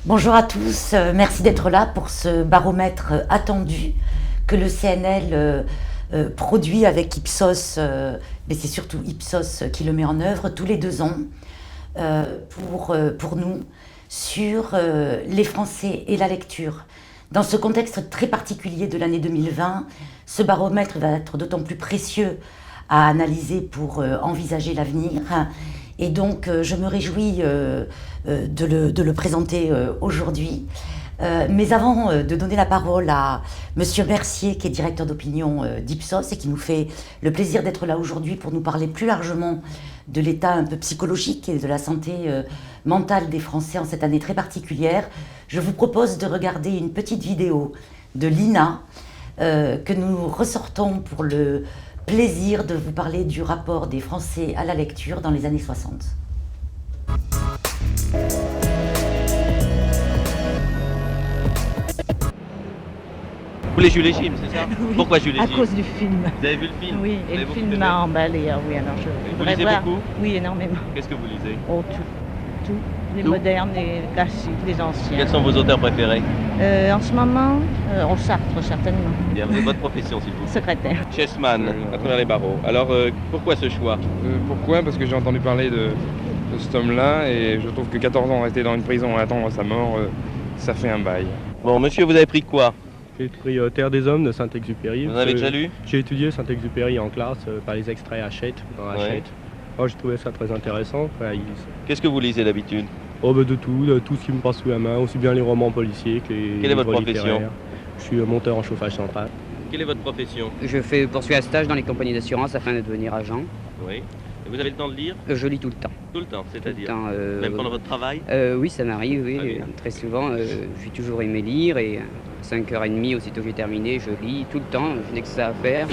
Bonjour à tous, merci d'être là pour ce baromètre attendu que le CNL produit avec Ipsos, mais c'est surtout Ipsos qui le met en œuvre tous les 2 ans pour nous sur les Français et la lecture. Dans ce contexte très particulier de l'année 2020, ce baromètre va être d'autant plus précieux à analyser pour envisager l'avenir. Et donc, je me réjouis de le présenter aujourd'hui. Mais avant de donner la parole à Monsieur Mercier, qui est directeur d'opinion d'Ipsos et qui nous fait le plaisir d'être là aujourd'hui pour nous parler plus largement de l'état un peu psychologique et de la santé mentale des Français en cette année très particulière, je vous propose de regarder une petite vidéo de Lina que nous ressortons pour le plaisir de vous parler du rapport des Français à la lecture dans les années 60. Vous voulez Jules et Jim, c'est ça? Oui, Pourquoi Jules et à Jim? cause du film. Vous avez vu le film? Oui, Vous et avez le beaucoup film aimé? m'a emballé. Oui, alors je Vous voudrais lisez voir. beaucoup? Oui, énormément. Qu'est-ce que vous lisez? Oh, tout. Les Tout? modernes, les classiques, les anciens. Quels sont vos auteurs préférés? En ce moment, au Sartre, certainement. Bien, vous êtes votre profession, s'il vous plaît. Secrétaire. Chessman, à travers les barreaux. Alors, pourquoi ce choix? Pourquoi? Parce que j'ai entendu parler de cet homme-là et je trouve que 14 ans resté dans une prison à attendre sa mort, ça fait un bail. Bon, monsieur, vous avez pris quoi? J'ai pris Terre des Hommes de Saint-Exupéry. Vous en avez déjà lu? J'ai étudié Saint-Exupéry en classe par les extraits Hachette, dans Ouais. Hachette. Oh, j'ai trouvé ça très intéressant. Qu'est-ce que vous lisez d'habitude? De tout ce qui me passe sous la main, aussi bien les romans policiers que les Quelle est votre livres profession? littéraires. Je suis monteur en chauffage central. Quelle est votre profession? Je poursuis un stage dans les compagnies d'assurance afin de devenir agent. Oui. Et vous avez le temps de lire? Je lis tout le temps. Tout le temps, Tout le c'est-à-dire? temps, Même pendant votre travail? Oui, ça m'arrive, Très oui. bien. Très souvent, j'ai toujours aimé lire et 5h30, aussitôt que j'ai terminé, je lis tout le temps. Je n'ai que ça à faire.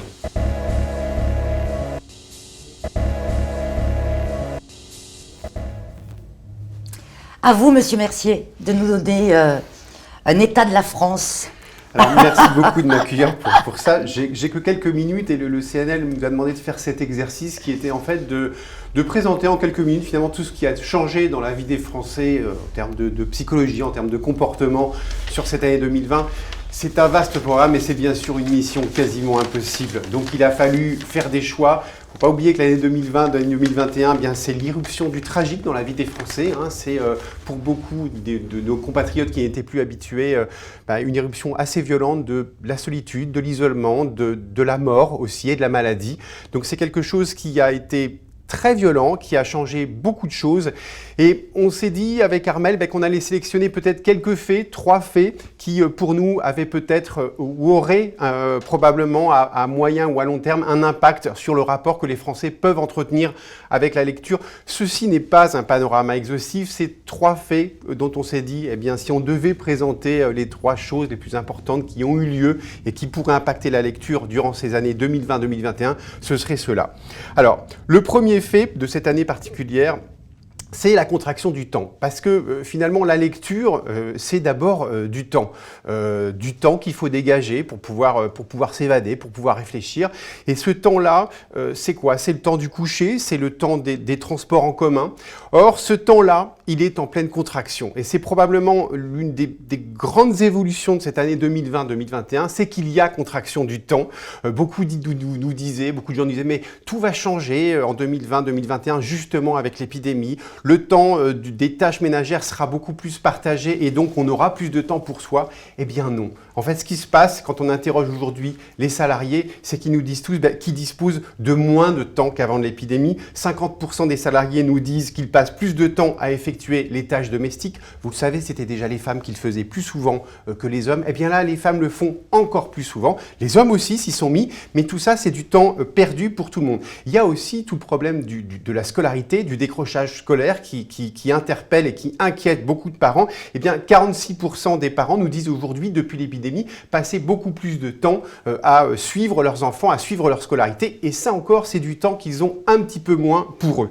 À vous, Monsieur Mercier, de nous donner un état de la France. Alors, merci beaucoup de m'accueillir pour ça. J'ai que quelques minutes et le CNL nous a demandé de faire cet exercice qui était en fait de présenter en quelques minutes finalement tout ce qui a changé dans la vie des Français en termes de psychologie, en termes de comportement sur cette année 2020. C'est un vaste programme et c'est bien sûr une mission quasiment impossible. Donc il a fallu faire des choix. Il ne faut pas oublier que l'année 2020, l'année 2021, bien, c'est l'irruption du tragique dans la vie des Français. C'est pour beaucoup de nos compatriotes qui n'étaient plus habitués, une irruption assez violente de la solitude, de l'isolement, de la mort aussi et de la maladie. Donc c'est quelque chose qui a été très violent, qui a changé beaucoup de choses. Et on s'est dit avec Armel qu'on allait sélectionner peut-être quelques faits, 3 faits, qui pour nous avaient peut-être ou auraient probablement à moyen ou à long terme un impact sur le rapport que les Français peuvent entretenir avec la lecture. Ceci n'est pas un panorama exhaustif, c'est 3 faits dont on s'est dit, si on devait présenter les 3 choses les plus importantes qui ont eu lieu et qui pourraient impacter la lecture durant ces années 2020-2021, ce serait cela. Alors, le premier fait de cette année particulière, c'est la contraction du temps. Parce que finalement, la lecture, c'est d'abord du temps qu'il faut dégager pour pouvoir s'évader, pour pouvoir réfléchir. Et ce temps-là, c'est quoi? C'est le temps du coucher, c'est le temps des transports en commun. Or, ce temps-là, il est en pleine contraction. Et c'est probablement l'une des grandes évolutions de cette année 2020-2021, c'est qu'il y a contraction du temps. Beaucoup de gens disaient, mais tout va changer en 2020-2021, justement avec l'épidémie. Le temps des tâches ménagères sera beaucoup plus partagé et donc on aura plus de temps pour soi. Eh bien non. En fait, ce qui se passe quand on interroge aujourd'hui les salariés, c'est qu'ils nous disent tous qu'ils disposent de moins de temps qu'avant l'épidémie. 50% des salariés nous disent qu'ils passent plus de temps à effectuer les tâches domestiques. Vous le savez, c'était déjà les femmes qui le faisaient plus souvent que les hommes. Eh bien là, les femmes le font encore plus souvent. Les hommes aussi s'y sont mis, mais tout ça, c'est du temps perdu pour tout le monde. Il y a aussi tout le problème de la scolarité, du décrochage scolaire qui interpelle et qui inquiète beaucoup de parents. Eh bien, 46% des parents nous disent aujourd'hui, depuis l'épidémie, passer beaucoup plus de temps à suivre leurs enfants, à suivre leur scolarité. Et ça encore, c'est du temps qu'ils ont un petit peu moins pour eux.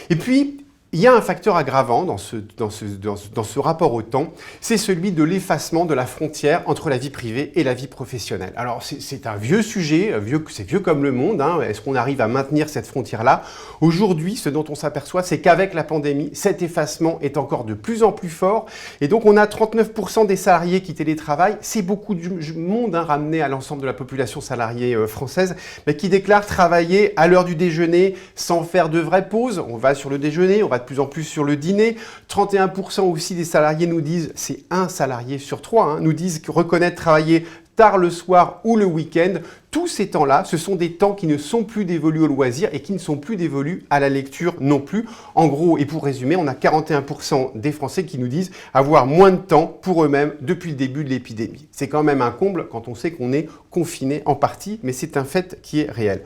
Et puis, Il y a un facteur aggravant dans ce rapport au temps, c'est celui de l'effacement de la frontière entre la vie privée et la vie professionnelle. Alors c'est un vieux sujet, c'est vieux comme le monde, hein. Est-ce qu'on arrive à maintenir cette frontière-là? Aujourd'hui, ce dont on s'aperçoit, c'est qu'avec la pandémie, cet effacement est encore de plus en plus fort. Et donc on a 39% des salariés qui télétravaillent, c'est beaucoup du monde hein, ramené à l'ensemble de la population salariée française, mais qui déclarent travailler à l'heure du déjeuner sans faire de vraies pauses. On va sur le déjeuner, on va de plus en plus sur le dîner. 31% aussi des salariés nous disent, c'est un salarié sur 3, hein, nous disent reconnaître travailler tard le soir ou le week-end. Tous ces temps-là, ce sont des temps qui ne sont plus dévolus au loisir et qui ne sont plus dévolus à la lecture non plus. En gros, et pour résumer, on a 41% des Français qui nous disent avoir moins de temps pour eux-mêmes depuis le début de l'épidémie. C'est quand même un comble quand on sait qu'on est confiné en partie, mais c'est un fait qui est réel.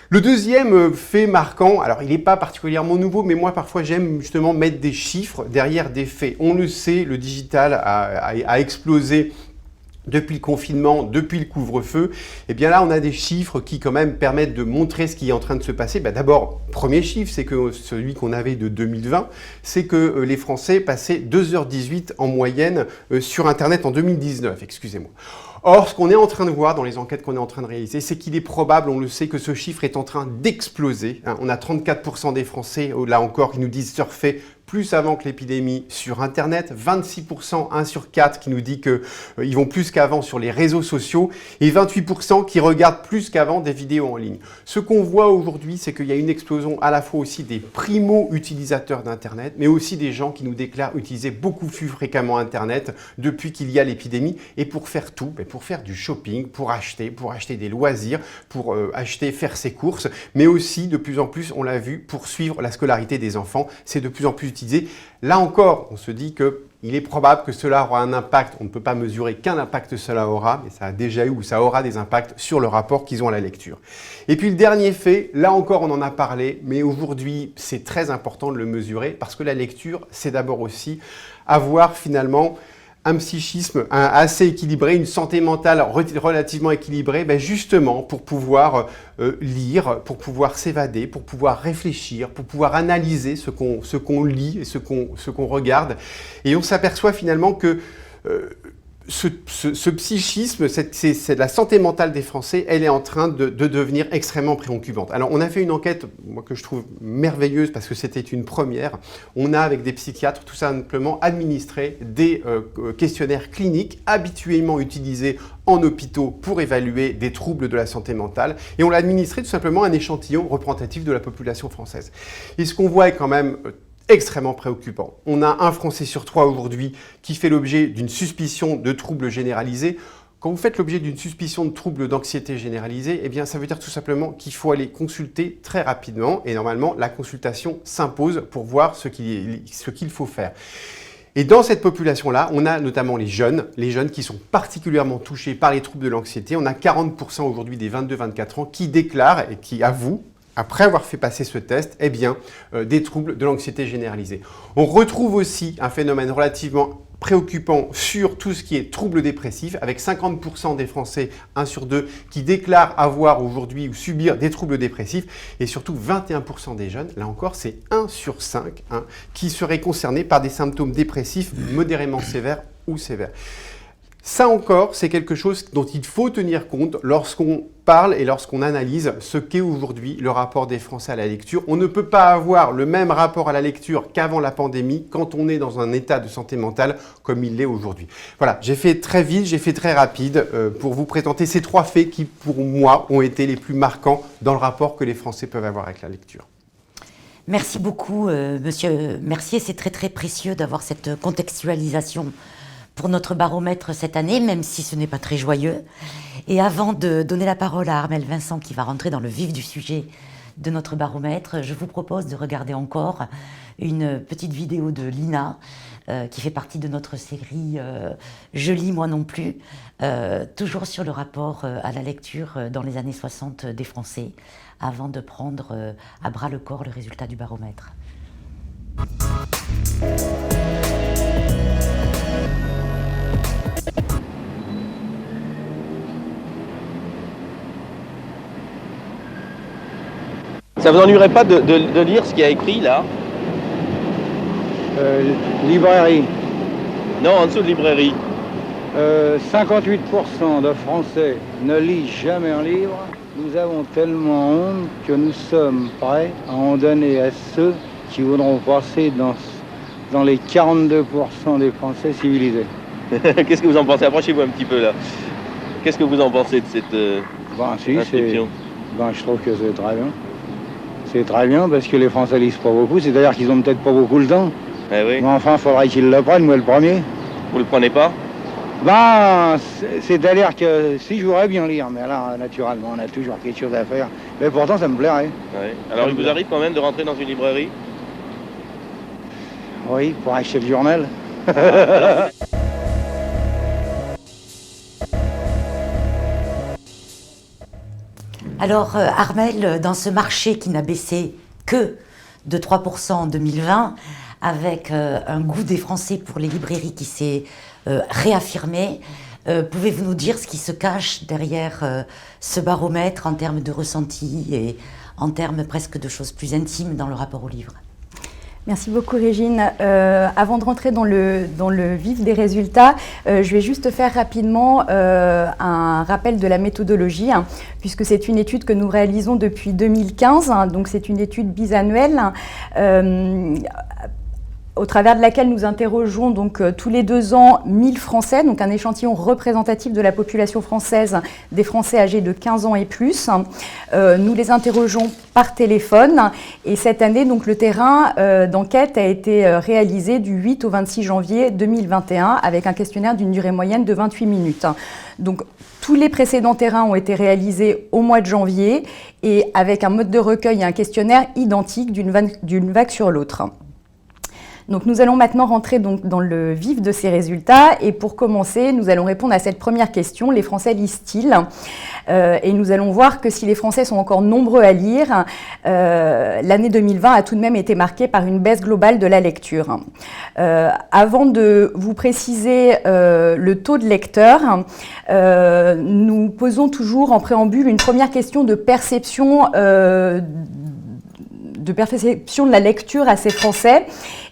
Le deuxième fait marquant, alors il n'est pas particulièrement nouveau, mais moi parfois j'aime justement mettre des chiffres derrière des faits. On le sait, le digital a explosé depuis le confinement, depuis le couvre-feu. Et bien là, on a des chiffres qui quand même permettent de montrer ce qui est en train de se passer. D'abord, premier chiffre, c'est que celui qu'on avait de 2020, c'est que les Français passaient 2h18 en moyenne sur Internet en 2019, excusez-moi. Or, ce qu'on est en train de voir dans les enquêtes qu'on est en train de réaliser, c'est qu'il est probable, on le sait, que ce chiffre est en train d'exploser. On a 34% des Français, là encore, qui nous disent surfer plus avant que l'épidémie sur Internet, 26%, 1 sur 4 qui nous dit qu'ils vont plus qu'avant sur les réseaux sociaux et 28% qui regardent plus qu'avant des vidéos en ligne. Ce qu'on voit aujourd'hui, c'est qu'il y a une explosion à la fois aussi des primo-utilisateurs d'Internet, mais aussi des gens qui nous déclarent utiliser beaucoup plus fréquemment Internet depuis qu'il y a l'épidémie et pour faire tout, pour faire du shopping, pour acheter des loisirs, pour faire ses courses, mais aussi de plus en plus, on l'a vu, pour suivre la scolarité des enfants. C'est de plus en plus utilisé. Là encore, on se dit qu'il est probable que cela aura un impact. On ne peut pas mesurer quel impact cela aura, mais ça a déjà eu ou ça aura des impacts sur le rapport qu'ils ont à la lecture. Et puis le dernier fait, là encore on en a parlé, mais aujourd'hui c'est très important de le mesurer parce que la lecture, c'est d'abord aussi avoir finalement un psychisme assez équilibré, une santé mentale relativement équilibrée, justement pour pouvoir lire, pour pouvoir s'évader, pour pouvoir réfléchir, pour pouvoir analyser ce qu'on lit et ce qu'on regarde. Et on s'aperçoit finalement que ce psychisme, c'est la santé mentale des Français, elle est en train de devenir extrêmement préoccupante. Alors, on a fait une enquête, moi, que je trouve merveilleuse parce que c'était une première. On a, avec des psychiatres, tout simplement administré des questionnaires cliniques habituellement utilisés en hôpitaux pour évaluer des troubles de la santé mentale. Et on l'a administré tout simplement à un échantillon représentatif de la population française. Et ce qu'on voit est quand même extrêmement préoccupant. On a un Français sur 3 aujourd'hui qui fait l'objet d'une suspicion de troubles généralisés. Quand vous faites l'objet d'une suspicion de troubles d'anxiété généralisée, eh bien ça veut dire tout simplement qu'il faut aller consulter très rapidement et normalement la consultation s'impose pour voir ce qu'il faut faire. Et dans cette population-là, on a notamment les jeunes qui sont particulièrement touchés par les troubles de l'anxiété. On a 40% aujourd'hui des 22-24 ans qui déclarent et qui avouent, après avoir fait passer ce test, des troubles de l'anxiété généralisée. On retrouve aussi un phénomène relativement préoccupant sur tout ce qui est troubles dépressifs, avec 50% des Français, 1 sur 2, qui déclarent avoir aujourd'hui ou subir des troubles dépressifs, et surtout 21% des jeunes, là encore c'est 1 sur 5, qui seraient concernés par des symptômes dépressifs modérément sévères ou sévères. Ça encore, c'est quelque chose dont il faut tenir compte lorsqu'on parle et lorsqu'on analyse ce qu'est aujourd'hui le rapport des Français à la lecture. On ne peut pas avoir le même rapport à la lecture qu'avant la pandémie quand on est dans un état de santé mentale comme il l'est aujourd'hui. Voilà, j'ai fait très vite, j'ai fait très rapide pour vous présenter ces 3 faits qui, pour moi, ont été les plus marquants dans le rapport que les Français peuvent avoir avec la lecture. Merci beaucoup, Monsieur Mercier. C'est très très précieux d'avoir cette contextualisation pour notre baromètre cette année, même si ce n'est pas très joyeux. Et avant de donner la parole à Armelle Vincent, qui va rentrer dans le vif du sujet de notre baromètre, je vous propose de regarder encore une petite vidéo de Lina, qui fait partie de notre série Je lis moi non plus, toujours sur le rapport à la lecture dans les années 60 des Français, avant de prendre à bras le corps le résultat du baromètre. Ça vous ennuierait pas de lire ce qu'il y a écrit là? Librairie. Non, en dessous de librairie. 58% de Français ne lisent jamais un livre. Nous avons tellement honte que nous sommes prêts à en donner à ceux qui voudront passer dans les 42% des Français civilisés. Qu'est-ce que vous en pensez? Approchez-vous un petit peu là. Qu'est-ce que vous en pensez de cette inscription? Je trouve que c'est très bien. C'est très bien parce que les Français lisent pas beaucoup, c'est-à-dire qu'ils ont peut-être pas beaucoup le temps. Eh oui. Mais enfin, il faudrait qu'ils le prennent, moi le premier. Vous le prenez pas? C'est-à-dire que si je voudrais bien lire, mais là, naturellement, on a toujours quelque chose à faire. Mais pourtant, ça me plairait. Ouais. Alors, il vous arrive quand même de rentrer dans une librairie? Oui, pour acheter le journal. Alors, Armelle, dans ce marché qui n'a baissé que de 3% en 2020, avec un goût des Français pour les librairies qui s'est réaffirmé, pouvez-vous nous dire ce qui se cache derrière ce baromètre en termes de ressenti et en termes presque de choses plus intimes dans le rapport au livre? Merci beaucoup Régine. Avant de rentrer dans le vif des résultats, je vais juste faire rapidement un rappel de la méthodologie, puisque c'est une étude que nous réalisons depuis 2015, donc c'est une étude bisannuelle. Au travers de laquelle nous interrogeons donc tous les 2 ans 1000 Français, donc un échantillon représentatif de la population française, des Français âgés de 15 ans et plus. Nous les interrogeons par téléphone et cette année, donc, le terrain d'enquête a été réalisé du 8 au 26 janvier 2021 avec un questionnaire d'une durée moyenne de 28 minutes. Donc, tous les précédents terrains ont été réalisés au mois de janvier et avec un mode de recueil et un questionnaire identique d'une vague sur l'autre. Donc nous allons maintenant rentrer donc dans le vif de ces résultats et pour commencer, nous allons répondre à cette première question, les Français lisent-ils ? Et nous allons voir que si les Français sont encore nombreux à lire, l'année 2020 a tout de même été marquée par une baisse globale de la lecture. Avant de vous préciser le taux de lecteurs, nous posons toujours en préambule une première question de perception de la lecture à ces Français.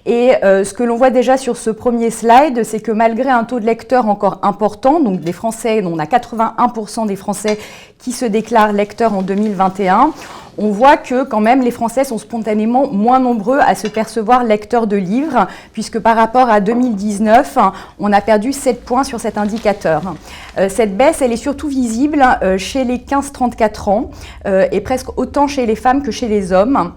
Et ce que l'on voit déjà sur ce premier slide, c'est que malgré un taux de lecteurs encore important, donc des Français, on a 81% des Français qui se déclarent lecteurs en 2021, on voit que quand même les Français sont spontanément moins nombreux à se percevoir lecteurs de livres, puisque par rapport à 2019, on a perdu 7 points sur cet indicateur. Cette baisse, elle est surtout visible chez les 15-34 ans et presque autant chez les femmes que chez les hommes.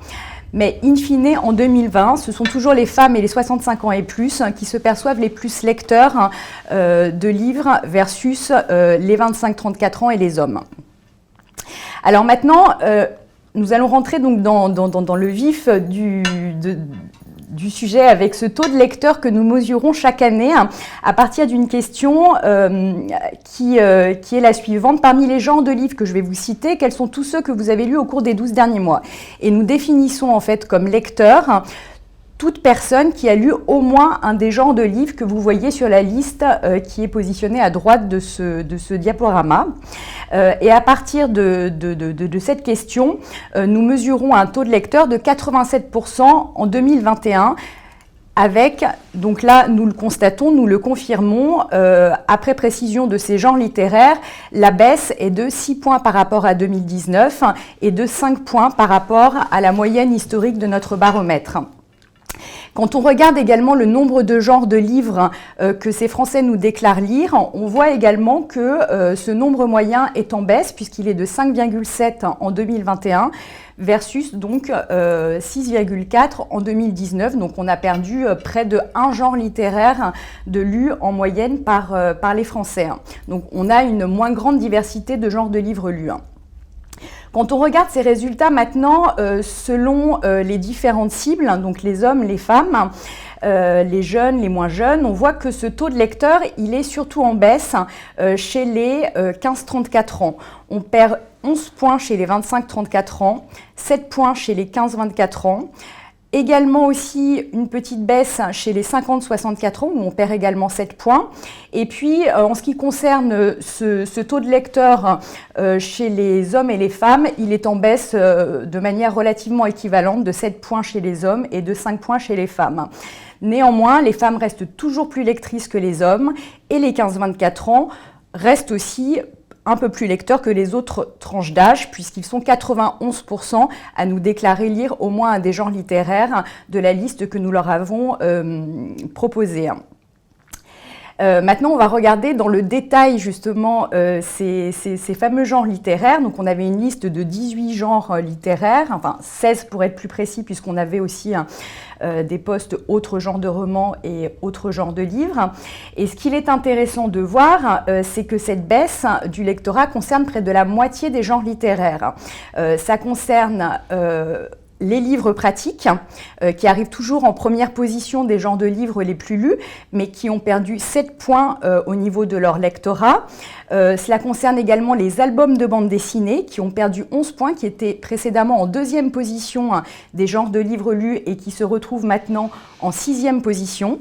Mais in fine, en 2020, ce sont toujours les femmes et les 65 ans et plus qui se perçoivent les plus lecteurs de livres versus les 25-34 ans et les hommes. Alors maintenant, nous allons rentrer donc dans le vif du sujet avec ce taux de lecteurs que nous mesurons chaque année à partir d'une question qui est la suivante. Parmi les genres de livres que je vais vous citer, quels sont tous ceux que vous avez lus au cours des 12 derniers mois? Et nous définissons en fait comme lecteur toute personne qui a lu au moins un des genres de livres que vous voyez sur la liste qui est positionnée à droite de ce diaporama. Et à partir de cette question, nous mesurons un taux de lecteur de 87% en 2021 avec, donc là nous le constatons, nous le confirmons, après précision de ces genres littéraires, la baisse est de 6 points par rapport à 2019 et de 5 points par rapport à la moyenne historique de notre baromètre. Quand on regarde également le nombre de genres de livres que ces Français nous déclarent lire, on voit également que ce nombre moyen est en baisse puisqu'il est de 5,7 en 2021 versus donc 6,4 en 2019. Donc on a perdu près de un genre littéraire de lu en moyenne par les Français. Donc on a une moins grande diversité de genres de livres lus. Quand on regarde ces résultats maintenant, selon les différentes cibles, donc les hommes, les femmes, les jeunes, les moins jeunes, on voit que ce taux de lecteurs, il est surtout en baisse chez les 15-34 ans. On perd 11 points chez les 25-34 ans, 7 points chez les 15-24 ans. Également aussi une petite baisse chez les 50-64 ans où on perd également 7 points. Et puis en ce qui concerne ce taux de lecteurs chez les hommes et les femmes, il est en baisse de manière relativement équivalente de 7 points chez les hommes et de 5 points chez les femmes. Néanmoins, les femmes restent toujours plus lectrices que les hommes et les 15-24 ans restent aussi un peu plus lecteurs que les autres tranches d'âge, puisqu'ils sont 91% à nous déclarer lire au moins un des genres littéraires de la liste que nous leur avons proposée. Maintenant, on va regarder dans le détail justement ces fameux genres littéraires. Donc, on avait une liste de 18 genres littéraires, enfin 16 pour être plus précis, puisqu'on avait aussi des postes autres genres de romans et autres genres de livres. Et ce qu'il est intéressant de voir, c'est que cette baisse du lectorat concerne près de la moitié des genres littéraires. Ça concerne les livres pratiques, qui arrivent toujours en première position des genres de livres les plus lus, mais qui ont perdu 7 points au niveau de leur lectorat. Cela concerne également les albums de bande dessinée, qui ont perdu 11 points, qui étaient précédemment en 2e position des genres de livres lus et qui se retrouvent maintenant en 6e position.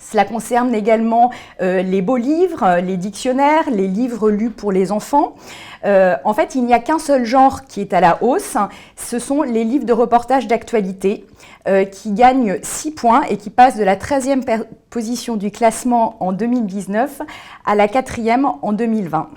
Cela concerne également les beaux livres, les dictionnaires, les livres lus pour les enfants. En fait, il n'y a qu'un seul genre qui est à la hausse, ce sont les livres de reportage d'actualité qui gagnent 6 points et qui passent de la 13e position du classement en 2019 à la 4e en 2020.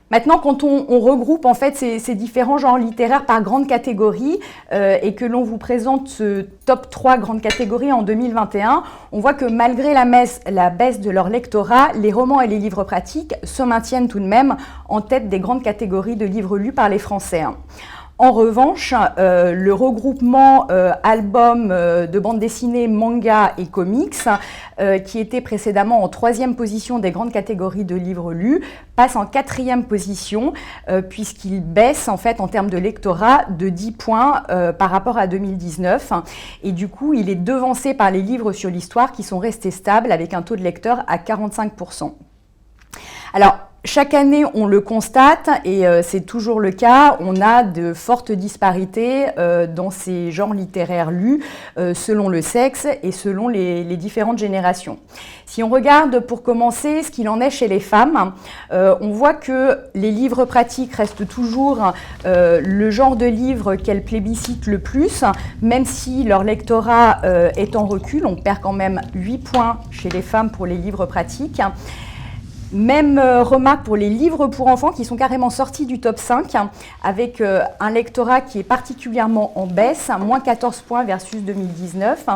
Maintenant, quand on regroupe en fait ces différents genres littéraires par grandes catégories et que l'on vous présente ce top 3 grandes catégories en 2021, on voit que malgré la baisse de leur lectorat, les romans et les livres pratiques se maintiennent tout de même en tête des grandes catégories de livres lus par les Français. En revanche, le regroupement album de bande dessinée, manga et comics, qui était précédemment en 3e position des grandes catégories de livres lus, passe en 4e position, puisqu'il baisse en fait en termes de lectorat de 10 points par rapport à 2019. Et du coup, il est devancé par les livres sur l'histoire qui sont restés stables avec un taux de lecteur à 45%. Alors, chaque année, on le constate, et c'est toujours le cas, on a de fortes disparités dans ces genres littéraires lus selon le sexe et selon les différentes générations. Si on regarde pour commencer ce qu'il en est chez les femmes, on voit que les livres pratiques restent toujours le genre de livre qu'elles plébiscitent le plus, même si leur lectorat est en recul, on perd quand même 8 points chez les femmes pour les livres pratiques. Même remarque pour les livres pour enfants qui sont carrément sortis du top 5 avec un lectorat qui est particulièrement en baisse, moins 14 points versus 2019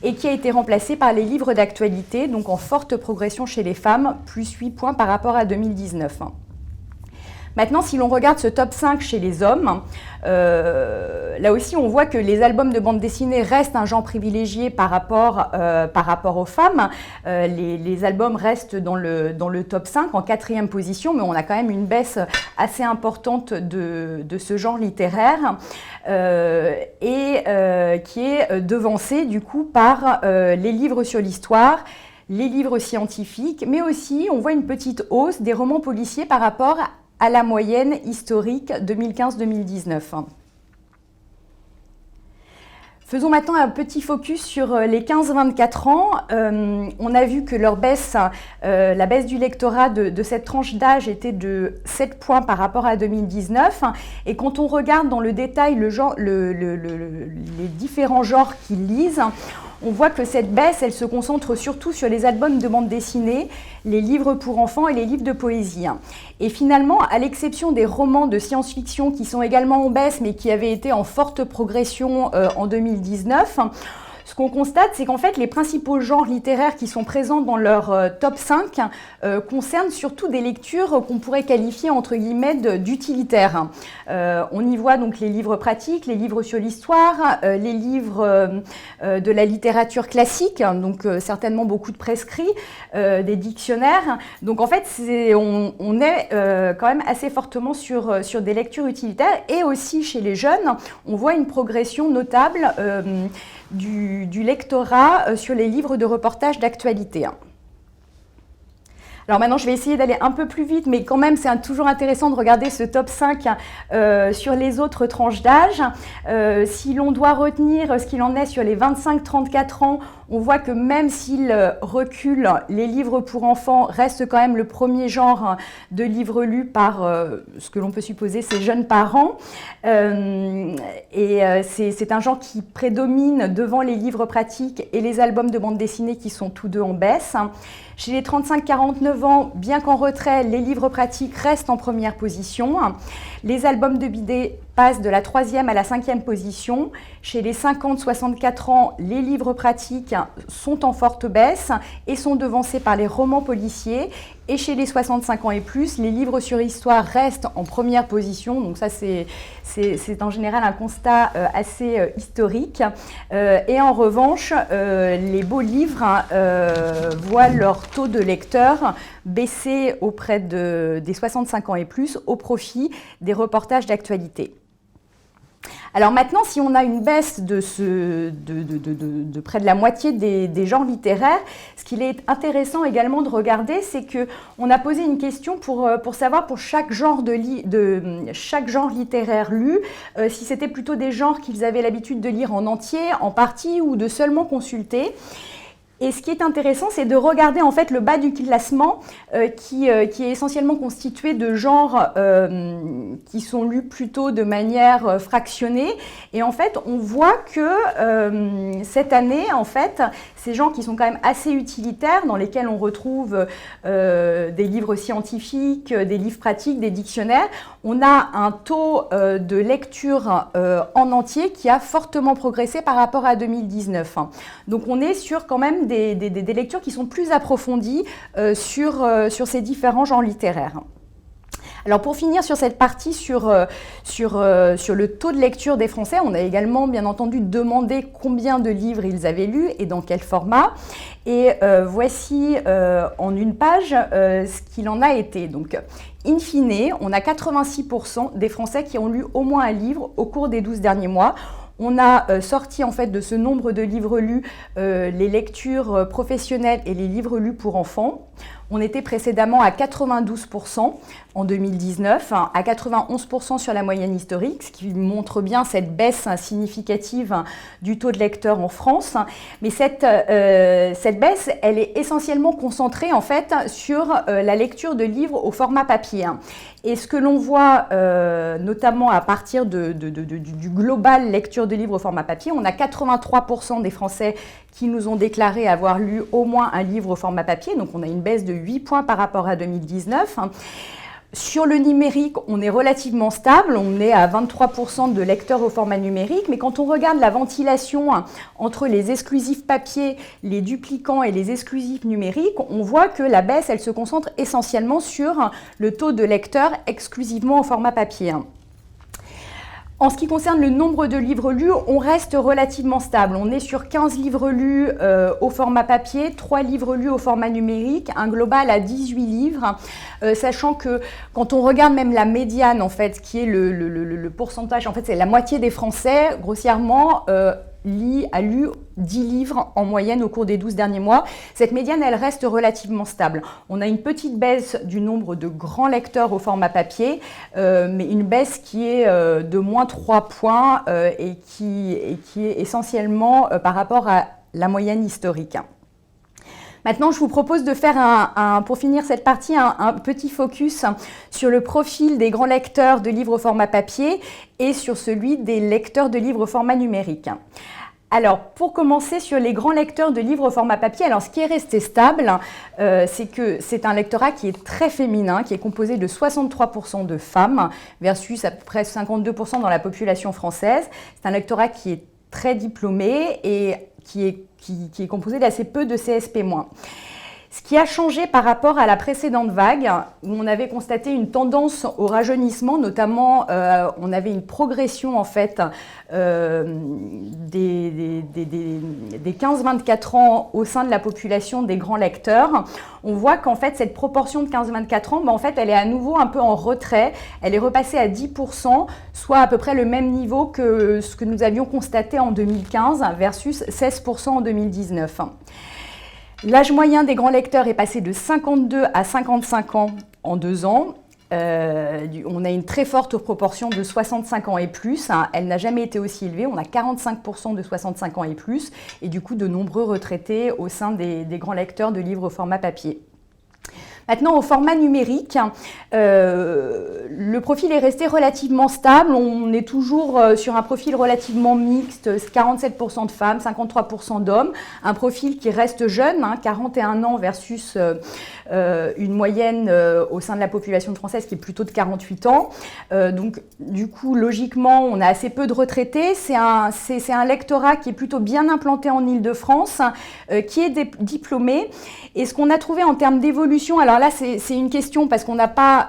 et qui a été remplacé par les livres d'actualité, donc en forte progression chez les femmes, plus 8 points par rapport à 2019. Maintenant, si l'on regarde ce top 5 chez les hommes, là aussi on voit que les albums de bande dessinée restent un genre privilégié par rapport aux femmes. Les albums restent dans le top 5 en 4e position, mais on a quand même une baisse assez importante de ce genre littéraire et qui est devancé du coup par les livres sur l'histoire, les livres scientifiques, mais aussi on voit une petite hausse des romans policiers par rapport à la moyenne historique 2015-2019. Faisons maintenant un petit focus sur les 15-24 ans. On a vu que la baisse du lectorat de cette tranche d'âge était de 7 points par rapport à 2019. Et quand on regarde dans le détail les différents genres qu'ils lisent, on voit que cette baisse, elle se concentre surtout sur les albums de bande dessinée, les livres pour enfants et les livres de poésie. Et finalement, à l'exception des romans de science-fiction qui sont également en baisse, mais qui avaient été en forte progression en 2019, ce qu'on constate, c'est qu'en fait, les principaux genres littéraires qui sont présents dans leur top 5 concernent surtout des lectures qu'on pourrait qualifier, entre guillemets, d'utilitaires. On y voit donc les livres pratiques, les livres sur l'histoire, les livres de la littérature classique, donc certainement beaucoup de prescrits, des dictionnaires. Donc en fait, on est quand même assez fortement sur des lectures utilitaires. Et aussi chez les jeunes, on voit une progression notable du lectorat sur les livres de reportage d'actualité. Alors maintenant, je vais essayer d'aller un peu plus vite, mais quand même, c'est toujours intéressant de regarder ce top 5 sur les autres tranches d'âge. Si l'on doit retenir ce qu'il en est sur les 25-34 ans, on voit que même s'il recule, les livres pour enfants restent quand même le premier genre de livres lus par ce que l'on peut supposer ces jeunes parents. C'est un genre qui prédomine devant les livres pratiques et les albums de bande dessinée qui sont tous deux en baisse. Chez les 35-49 ans, bien qu'en retrait, les livres pratiques restent en première position. Les albums de BD passent de la 3e à la 5e position. Chez les 50-64 ans, les livres pratiques sont en forte baisse et sont devancés par les romans policiers. Et chez les 65 ans et plus, les livres sur histoire restent en première position. Donc ça, c'est en général un constat assez historique. Et en revanche, les beaux livres voient leur taux de lecteurs baisser auprès des 65 ans et plus au profit des reportages d'actualité. Alors maintenant, si on a une baisse de près de la moitié des genres littéraires, ce qu'il est intéressant également de regarder, c'est qu'on a posé une question pour savoir pour chaque genre, chaque genre littéraire lu, si c'était plutôt des genres qu'ils avaient l'habitude de lire en entier, en partie ou de seulement consulter. Et ce qui est intéressant, c'est de regarder en fait le bas du classement qui est essentiellement constitué de genres qui sont lus plutôt de manière fractionnée. Et en fait, on voit que cette année, en fait, ces genres qui sont quand même assez utilitaires, dans lesquels on retrouve des livres scientifiques, des livres pratiques, des dictionnaires, on a un taux de lecture en entier qui a fortement progressé par rapport à 2019. Donc on est sur quand même des lectures qui sont plus approfondies sur ces différents genres littéraires. Alors pour finir sur cette partie sur le taux de lecture des Français, on a également bien entendu demandé combien de livres ils avaient lus et dans quel format. Et voici en une page ce qu'il en a été. Donc, in fine, on a 86% des Français qui ont lu au moins un livre au cours des 12 derniers mois. On a sorti en fait de ce nombre de livres lus les lectures professionnelles et les livres lus pour enfants. On était précédemment à 92% en 2019, à 91% sur la moyenne historique, ce qui montre bien cette baisse significative du taux de lecteurs en France. Mais cette baisse, elle est essentiellement concentrée en fait sur la lecture de livres au format papier. Et ce que l'on voit notamment à partir du global lecture de livres au format papier, on a 83% des Français qui nous ont déclaré avoir lu au moins un livre au format papier, donc on a une baisse de 8 points par rapport à 2019. Sur le numérique, on est relativement stable, on est à 23% de lecteurs au format numérique, mais quand on regarde la ventilation entre les exclusifs papier, les duplicants et les exclusifs numériques, on voit que la baisse, elle se concentre essentiellement sur le taux de lecteurs exclusivement au format papier. En ce qui concerne le nombre de livres lus, on reste relativement stable. On est sur 15 livres lus au format papier, 3 livres lus au format numérique, un global à 18 livres, sachant que quand on regarde même la médiane, en fait, qui est le pourcentage, en fait, c'est la moitié des Français, grossièrement, a lu 10 livres en moyenne au cours des 12 derniers mois. Cette médiane, elle reste relativement stable. On a une petite baisse du nombre de grands lecteurs au format papier, mais une baisse qui est de moins 3 points et qui est essentiellement par rapport à la moyenne historique. Maintenant, je vous propose de faire, pour finir cette partie, un petit focus sur le profil des grands lecteurs de livres au format papier et sur celui des lecteurs de livres au format numérique. Alors, pour commencer sur les grands lecteurs de livres au format papier, alors ce qui est resté stable, c'est que c'est un lectorat qui est très féminin, qui est composé de 63% de femmes versus à peu près 52% dans la population française. C'est un lectorat qui est très diplômé et qui est composé d'assez peu de CSP-. Ce qui a changé par rapport à la précédente vague, où on avait constaté une tendance au rajeunissement, notamment on avait une progression en fait des 15-24 ans au sein de la population des grands lecteurs. On voit qu'en fait cette proportion de 15-24 ans, en fait, elle est à nouveau un peu en retrait. Elle est repassée à 10%, soit à peu près le même niveau que ce que nous avions constaté en 2015 versus 16% en 2019. L'âge moyen des grands lecteurs est passé de 52 à 55 ans en 2 ans. On a une très forte proportion de 65 ans et plus. Elle n'a jamais été aussi élevée. On a 45% de 65 ans et plus. Et du coup, de nombreux retraités au sein des grands lecteurs de livres au format papier. Maintenant, au format numérique, le profil est resté relativement stable. On est toujours sur un profil relativement mixte, 47% de femmes, 53% d'hommes. Un profil qui reste jeune, 41 ans versus une moyenne au sein de la population française qui est plutôt de 48 ans. Donc, du coup, logiquement, on a assez peu de retraités. C'est un lectorat qui est plutôt bien implanté en Île-de-France, qui est diplômé. Et ce qu'on a trouvé en termes d'évolution, alors là, c'est une question parce qu'on n'a pas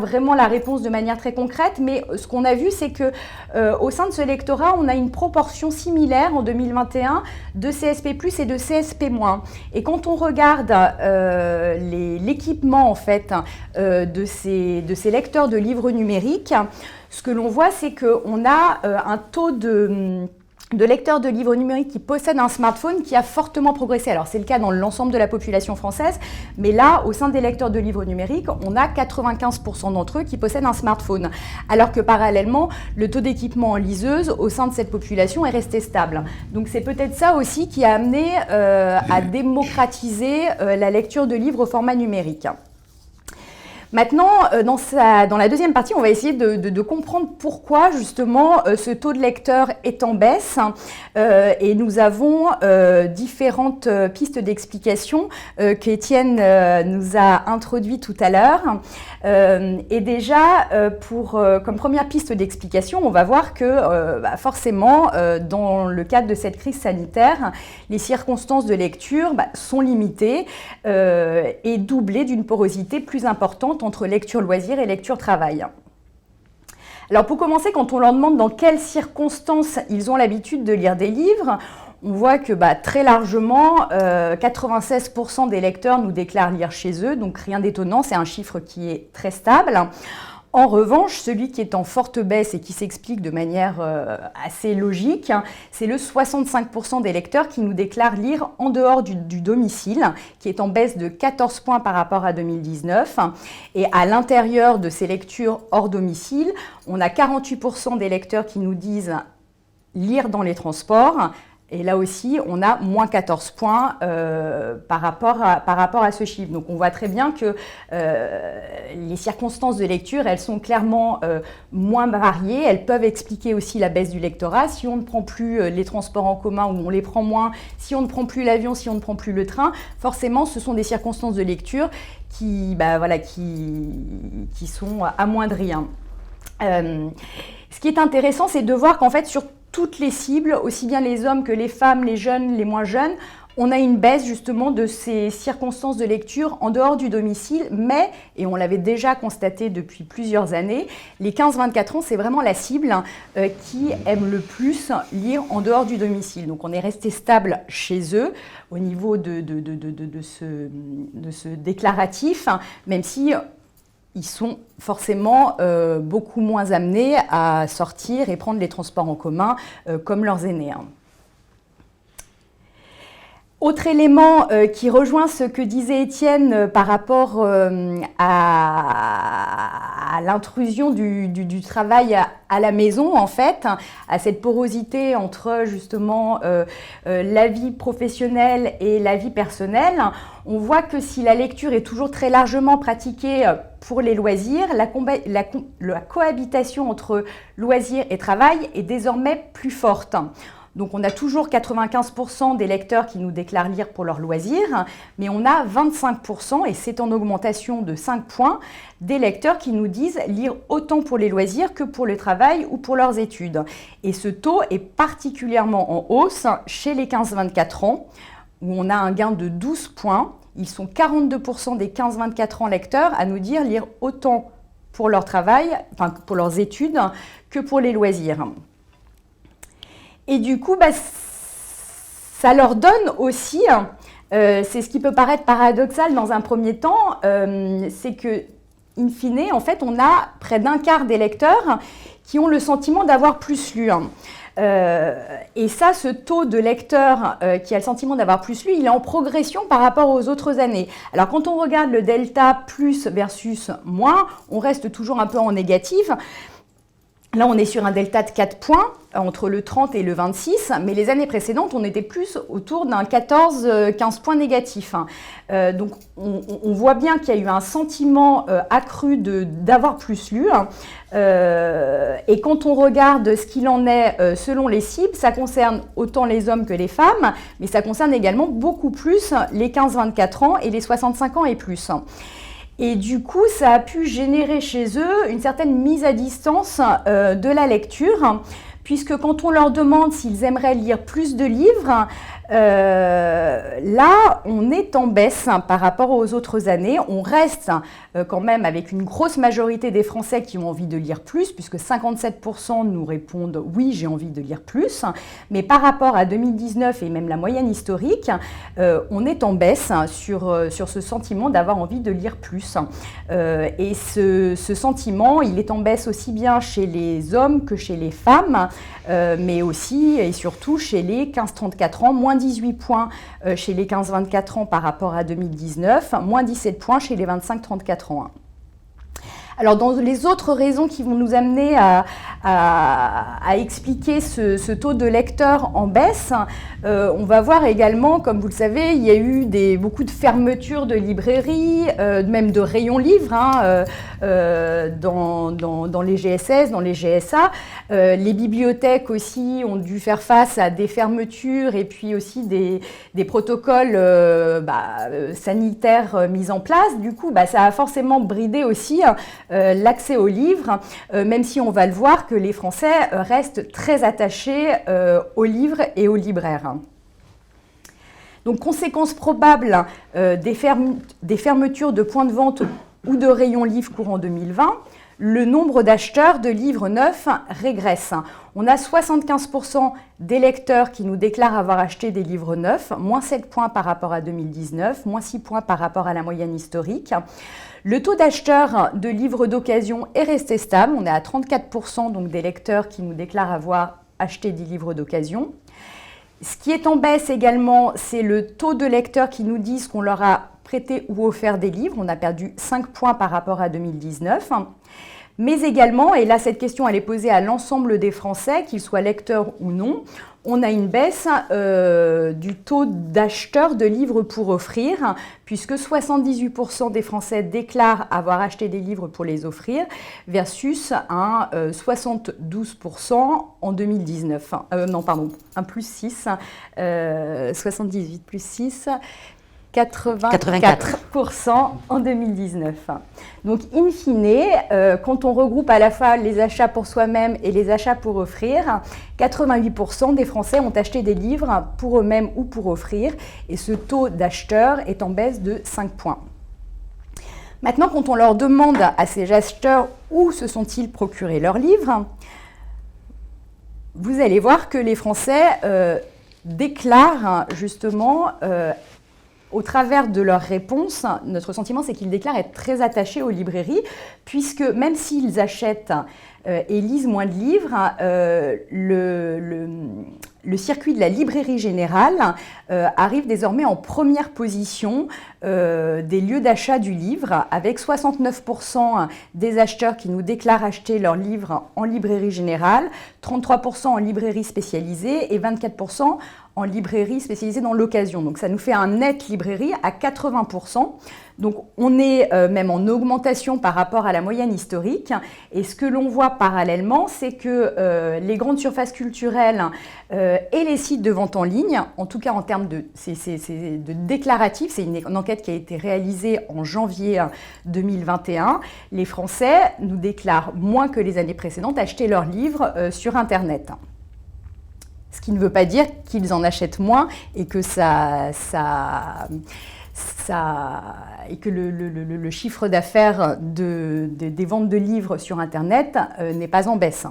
vraiment la réponse de manière très concrète, mais ce qu'on a vu, c'est que au sein de ce lectorat, on a une proportion similaire en 2021 de CSP+ et de CSP-. Et quand on regarde l'équipement en fait de ces lecteurs de livres numériques, ce que l'on voit, c'est qu'on a un taux de lecteurs de livres numériques qui possèdent un smartphone qui a fortement progressé. Alors c'est le cas dans l'ensemble de la population française, mais là, au sein des lecteurs de livres numériques, on a 95% d'entre eux qui possèdent un smartphone. Alors que parallèlement, le taux d'équipement en liseuse au sein de cette population est resté stable. Donc c'est peut-être ça aussi qui a amené à démocratiser la lecture de livres au format numérique. Maintenant, dans la deuxième partie, on va essayer de comprendre pourquoi justement ce taux de lecteurs est en baisse et nous avons différentes pistes d'explication qu'Étienne nous a introduites tout à l'heure. Et déjà, comme première piste d'explication, on va voir que forcément, dans le cadre de cette crise sanitaire, les circonstances de lecture sont limitées et doublées d'une porosité plus importante entre lecture loisir et lecture travail. Alors pour commencer, quand on leur demande dans quelles circonstances ils ont l'habitude de lire des livres, on voit que très largement, 96% des lecteurs nous déclarent lire chez eux, donc rien d'étonnant, c'est un chiffre qui est très stable. En revanche, celui qui est en forte baisse et qui s'explique de manière assez logique, c'est le 65% des lecteurs qui nous déclarent lire en dehors du domicile, qui est en baisse de 14 points par rapport à 2019. Et à l'intérieur de ces lectures hors domicile, on a 48% des lecteurs qui nous disent lire dans les transports. Et là aussi, on a moins 14 points par rapport à ce chiffre. Donc on voit très bien que les circonstances de lecture, elles sont clairement moins variées. Elles peuvent expliquer aussi la baisse du lectorat. Si on ne prend plus les transports en commun ou on les prend moins, si on ne prend plus l'avion, si on ne prend plus le train, forcément, ce sont des circonstances de lecture qui sont amoindries. Ce qui est intéressant, c'est de voir qu'en fait, sur toutes les cibles, aussi bien les hommes que les femmes, les jeunes, les moins jeunes, on a une baisse justement de ces circonstances de lecture en dehors du domicile, mais, et on l'avait déjà constaté depuis plusieurs années, les 15-24 ans, c'est vraiment la cible qui aime le plus lire en dehors du domicile. Donc on est resté stable chez eux au niveau de ce déclaratif, même si ils sont forcément beaucoup moins amenés à sortir et prendre les transports en commun comme leurs aînés. Autre élément qui rejoint ce que disait Étienne par rapport à l'intrusion du travail à la maison, en fait, à cette porosité entre justement la vie professionnelle et la vie personnelle, on voit que si la lecture est toujours très largement pratiquée pour les loisirs, la cohabitation entre loisirs et travail est désormais plus forte. Donc on a toujours 95% des lecteurs qui nous déclarent lire pour leurs loisirs, mais on a 25%, et c'est en augmentation de 5 points, des lecteurs qui nous disent lire autant pour les loisirs que pour le travail ou pour leurs études. Et ce taux est particulièrement en hausse chez les 15-24 ans, où on a un gain de 12 points. Ils sont 42% des 15-24 ans lecteurs à nous dire lire autant pour leur travail, enfin pour leurs études, que pour les loisirs. Et du coup, ça leur donne aussi, c'est ce qui peut paraître paradoxal dans un premier temps, c'est que, in fine, en fait, on a près d'un quart des lecteurs qui ont le sentiment d'avoir plus lu. Et ça, ce taux de lecteurs qui a le sentiment d'avoir plus lu, il est en progression par rapport aux autres années. Alors quand on regarde le delta plus versus moins, on reste toujours un peu en négatif. Là, on est sur un delta de 4 points entre le 30 et le 26, mais les années précédentes, on était plus autour d'un 14-15 points négatifs. Donc, on voit bien qu'il y a eu un sentiment accru d'avoir plus lu. Et quand on regarde ce qu'il en est selon les cibles, ça concerne autant les hommes que les femmes, mais ça concerne également beaucoup plus les 15-24 ans et les 65 ans et plus. Et du coup, ça a pu générer chez eux une certaine mise à distance de la lecture, puisque quand on leur demande s'ils aimeraient lire plus de livres, là, on est en baisse par rapport aux autres années. On reste quand même avec une grosse majorité des Français qui ont envie de lire plus, puisque 57% nous répondent « oui, j'ai envie de lire plus ». Mais par rapport à 2019 et même la moyenne historique, on est en baisse sur ce sentiment d'avoir envie de lire plus. Et ce sentiment, il est en baisse aussi bien chez les hommes que chez les femmes, mais aussi et surtout chez les 15-34 ans, moins 18 points chez les 15-24 ans par rapport à 2019, moins 17 points chez les 25-34 ans. Alors, dans les autres raisons qui vont nous amener à expliquer ce taux de lecteurs en baisse, on va voir également, comme vous le savez, il y a eu beaucoup de fermetures de librairies, même de rayons livres dans les GSS, dans les GSA. Les bibliothèques aussi ont dû faire face à des fermetures et puis aussi des protocoles sanitaires mis en place. Du coup, ça a forcément bridé aussi l'accès aux livres, même si on va le voir que les Français restent très attachés aux livres et aux libraires. Donc, conséquence probable des fermetures de points de vente ou de rayons livres courant 2020, le nombre d'acheteurs de livres neufs régresse. On a 75% des lecteurs qui nous déclarent avoir acheté des livres neufs, moins 7 points par rapport à 2019, moins 6 points par rapport à la moyenne historique. Le taux d'acheteurs de livres d'occasion est resté stable, on est à 34% donc des lecteurs qui nous déclarent avoir acheté des livres d'occasion. Ce qui est en baisse également, c'est le taux de lecteurs qui nous disent qu'on leur a prêté ou offert des livres. On a perdu 5 points par rapport à 2019. Mais également, et là cette question elle est posée à l'ensemble des Français, qu'ils soient lecteurs ou non, on a une baisse du taux d'acheteurs de livres pour offrir, puisque 78% des Français déclarent avoir acheté des livres pour les offrir, versus un 72% en 2019. Un plus 6, 78 plus 6... 84% en 2019. Donc, in fine, quand on regroupe à la fois les achats pour soi-même et les achats pour offrir, 88% des Français ont acheté des livres pour eux-mêmes ou pour offrir, et ce taux d'acheteurs est en baisse de 5 points. Maintenant, quand on leur demande à ces acheteurs où se sont-ils procurés leurs livres, vous allez voir que les Français déclarent justement au travers de leurs réponses, notre sentiment, c'est qu'ils déclarent être très attachés aux librairies, puisque même s'ils achètent et lisent moins de livres, le circuit de la librairie générale arrive désormais en première position des lieux d'achat du livre, avec 69% des acheteurs qui nous déclarent acheter leurs livres en librairie générale, 33% en librairie spécialisée et 24% en librairie spécialisée dans l'occasion. Donc ça nous fait un net librairie à 80%. Donc on est même en augmentation par rapport à la moyenne historique. Et ce que l'on voit parallèlement, c'est que les grandes surfaces culturelles et les sites de vente en ligne, en tout cas en termes de déclaratif, c'est une enquête qui a été réalisée en janvier 2021, les Français nous déclarent moins que les années précédentes acheter leurs livres sur Internet. Ce qui ne veut pas dire qu'ils en achètent moins et que et que le chiffre d'affaires des ventes de livres sur Internet n'est pas en baisse.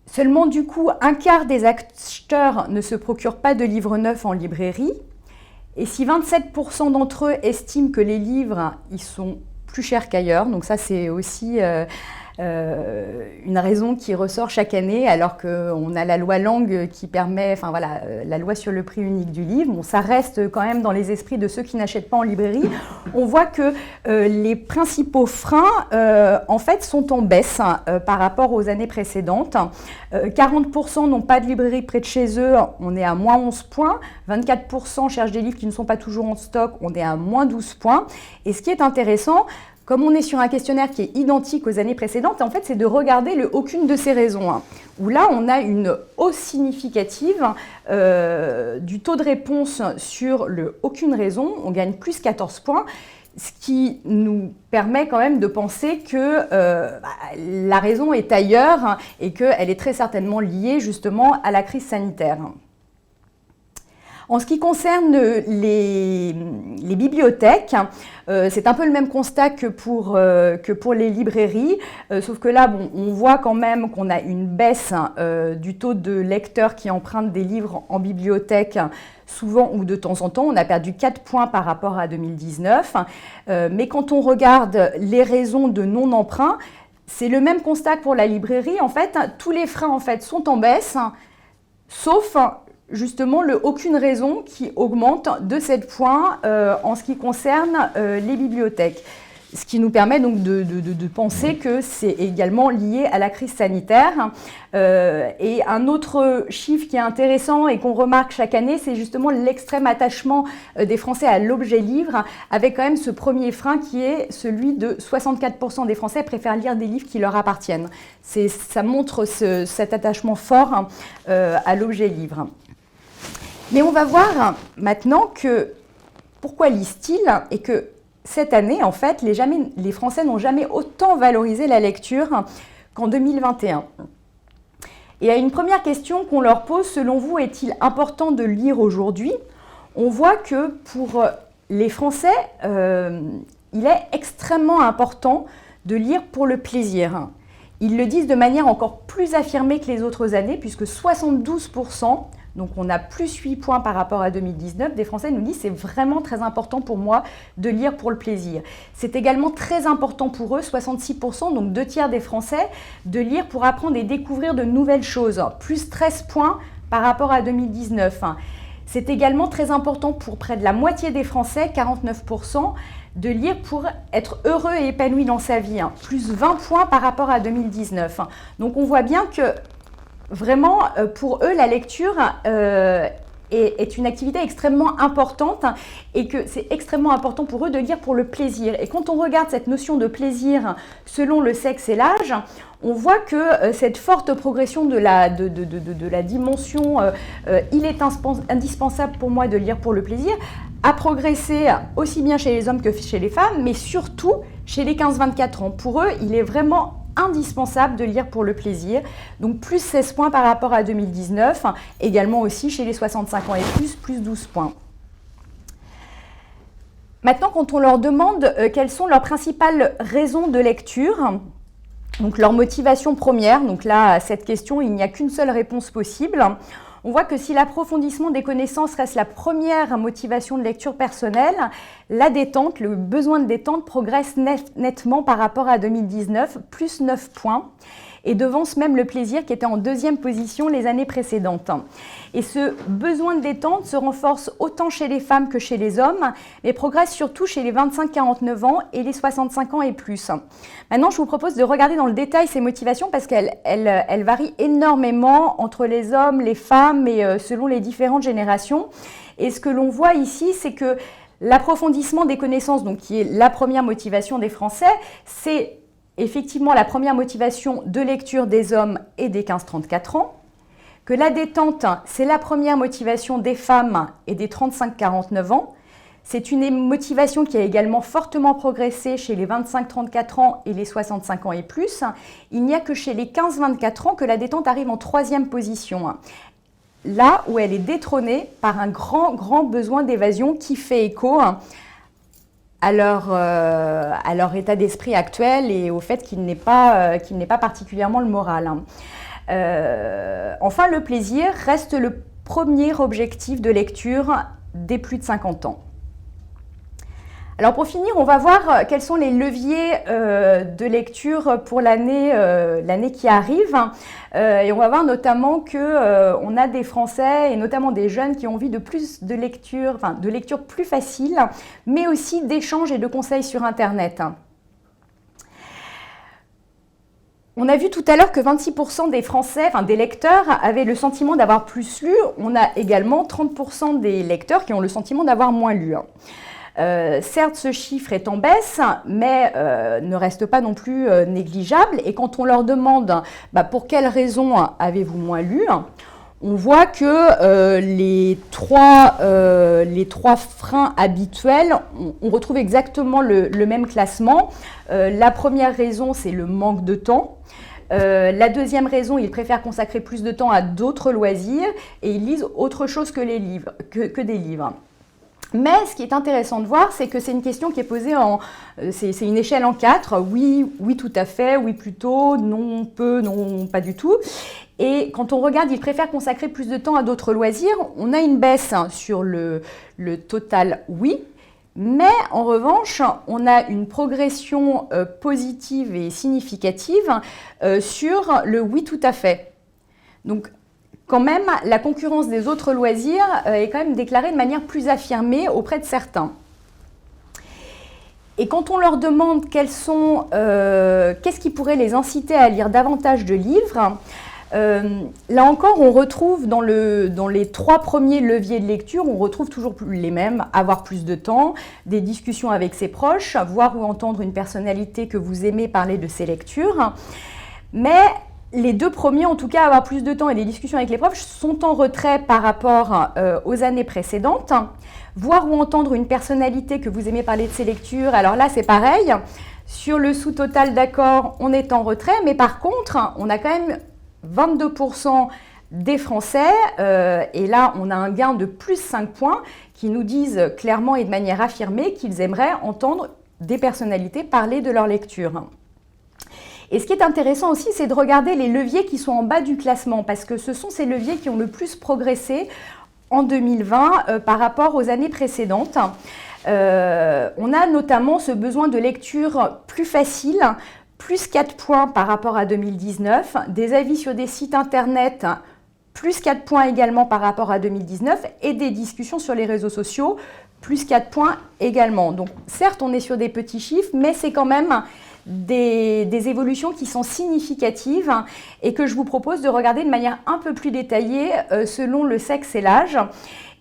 Seulement, du coup, un quart des acheteurs ne se procurent pas de livres neufs en librairie. Et si 27% d'entre eux estiment que les livres, ils sont plus cher qu'ailleurs. Donc ça, c'est aussi une raison qui ressort chaque année, alors qu'on a la loi Langue qui permet, enfin voilà, la loi sur le prix unique du livre. Bon, ça reste quand même dans les esprits de ceux qui n'achètent pas en librairie. On voit que les principaux freins, en fait, sont en baisse par rapport aux années précédentes. 40% n'ont pas de librairie près de chez eux, on est à moins 11 points. 24% cherchent des livres qui ne sont pas toujours en stock, on est à moins 12 points. Et ce qui est intéressant, comme on est sur un questionnaire qui est identique aux années précédentes, en fait, c'est de regarder aucune de ces raisons, où là, on a une hausse significative du taux de réponse sur aucune raison, on gagne plus 14 points, ce qui nous permet quand même de penser que la raison est ailleurs et qu'elle est très certainement liée justement à la crise sanitaire. En ce qui concerne les bibliothèques, c'est un peu le même constat que pour les librairies, sauf que là, bon, on voit quand même qu'on a une baisse du taux de lecteurs qui empruntent des livres en bibliothèque, souvent ou de temps en temps. On a perdu 4 points par rapport à 2019. Mais quand on regarde les raisons de non-emprunt, c'est le même constat que pour la librairie. En fait, tous les freins en fait, sont en baisse, sauf justement aucune raison qui augmente de 7 points en ce qui concerne les bibliothèques. Ce qui nous permet donc de penser que c'est également lié à la crise sanitaire. Et un autre chiffre qui est intéressant et qu'on remarque chaque année, c'est justement l'extrême attachement des Français à l'objet livre, avec quand même ce premier frein qui est celui de 64% des Français préfèrent lire des livres qui leur appartiennent. Ça montre cet attachement fort à l'objet livre. Mais on va voir maintenant pourquoi lisent-ils et que cette année, en fait, les Français n'ont jamais autant valorisé la lecture qu'en 2021. Et à une première question qu'on leur pose, selon vous, est-il important de lire aujourd'hui? On voit que pour les Français, il est extrêmement important de lire pour le plaisir. Ils le disent de manière encore plus affirmée que les autres années, puisque 72%, donc on a plus 8 points par rapport à 2019, des Français nous disent c'est vraiment très important pour moi de lire pour le plaisir. C'est également très important pour eux, 66%, donc 2/3 des Français, de lire pour apprendre et découvrir de nouvelles choses, plus 13 points par rapport à 2019. C'est également très important pour près de la moitié des Français, 49%, de lire pour être heureux et épanoui dans sa vie, plus 20 points par rapport à 2019. Donc on voit bien que vraiment, pour eux, la lecture est une activité extrêmement importante et que c'est extrêmement important pour eux de lire pour le plaisir. Et quand on regarde cette notion de plaisir selon le sexe et l'âge, on voit que cette forte progression de la dimension « il est indispensable pour moi de lire pour le plaisir » a progressé aussi bien chez les hommes que chez les femmes, mais surtout chez les 15-24 ans. Pour eux, il est vraiment indispensable de lire pour le plaisir, donc plus 16 points par rapport à 2019, également aussi chez les 65 ans et plus 12 points. Maintenant, quand on leur demande quelles sont leurs principales raisons de lecture, donc leur motivation première, donc là, à cette question, il n'y a qu'une seule réponse possible. On voit que si l'approfondissement des connaissances reste la première motivation de lecture personnelle, la détente, le besoin de détente progresse nettement par rapport à 2019, plus 9 points, et devance même le plaisir qui était en deuxième position les années précédentes. Et ce besoin de détente se renforce autant chez les femmes que chez les hommes, mais progresse surtout chez les 25-49 ans et les 65 ans et plus. Maintenant, je vous propose de regarder dans le détail ces motivations parce qu'elles varient énormément entre les hommes, les femmes et selon les différentes générations. Et ce que l'on voit ici, c'est que l'approfondissement des connaissances, donc qui est la première motivation des Français, c'est effectivement la première motivation de lecture des hommes et des 15-34 ans, que la détente, c'est la première motivation des femmes et des 35-49 ans. C'est une motivation qui a également fortement progressé chez les 25-34 ans et les 65 ans et plus. Il n'y a que chez les 15-24 ans que la détente arrive en troisième position. Là où elle est détrônée par un grand besoin d'évasion qui fait écho à leur état d'esprit actuel et au fait qu'il n'est pas particulièrement le moral. Enfin, le plaisir reste le premier objectif de lecture des plus de 50 ans. Alors pour finir, on va voir quels sont les leviers de lecture pour l'année qui arrive. Et on va voir notamment qu'on a des Français et notamment des jeunes qui ont envie de plus de lecture, enfin de lecture plus facile, mais aussi d'échanges et de conseils sur Internet. On a vu tout à l'heure que 26% des Français, enfin des lecteurs, avaient le sentiment d'avoir plus lu. On a également 30% des lecteurs qui ont le sentiment d'avoir moins lu. Certes, ce chiffre est en baisse, mais ne reste pas non plus négligeable. Et quand on leur demande pour quelles raisons avez-vous moins lu, on voit que les trois freins habituels, on retrouve exactement le même classement. La première raison, c'est le manque de temps. La deuxième raison, ils préfèrent consacrer plus de temps à d'autres loisirs et ils lisent autre chose que des livres. Mais ce qui est intéressant de voir, c'est que c'est une question qui est posée c'est une échelle en 4. Oui, oui tout à fait, oui plutôt, non peu, non pas du tout. Et quand on regarde, ils préfèrent consacrer plus de temps à d'autres loisirs. On a une baisse sur le total oui. Mais en revanche, on a une progression positive et significative sur le oui tout à fait. Donc, quand même, la concurrence des autres loisirs est quand même déclarée de manière plus affirmée auprès de certains. Et quand on leur demande qu'est-ce qui pourrait les inciter à lire davantage de livres, là encore, on retrouve dans les 3 premiers leviers de lecture, on retrouve toujours les mêmes, avoir plus de temps, des discussions avec ses proches, voir ou entendre une personnalité que vous aimez parler de ses lectures. Mais les 2 premiers, en tout cas, avoir plus de temps et des discussions avec les proches, sont en retrait par rapport aux années précédentes. Voir ou entendre une personnalité que vous aimez parler de ses lectures, alors là, c'est pareil. Sur le sous-total d'accord, on est en retrait, mais par contre, on a quand même 22% des Français, et là, on a un gain de plus 5 points, qui nous disent clairement et de manière affirmée qu'ils aimeraient entendre des personnalités parler de leur lecture. Et ce qui est intéressant aussi, c'est de regarder les leviers qui sont en bas du classement, parce que ce sont ces leviers qui ont le plus progressé en 2020 par rapport aux années précédentes. On a notamment ce besoin de lecture plus facile, plus 4 points par rapport à 2019, des avis sur des sites internet, plus 4 points également par rapport à 2019, et des discussions sur les réseaux sociaux, plus 4 points également. Donc certes, on est sur des petits chiffres, mais c'est quand même des évolutions qui sont significatives et que je vous propose de regarder de manière un peu plus détaillée selon le sexe et l'âge.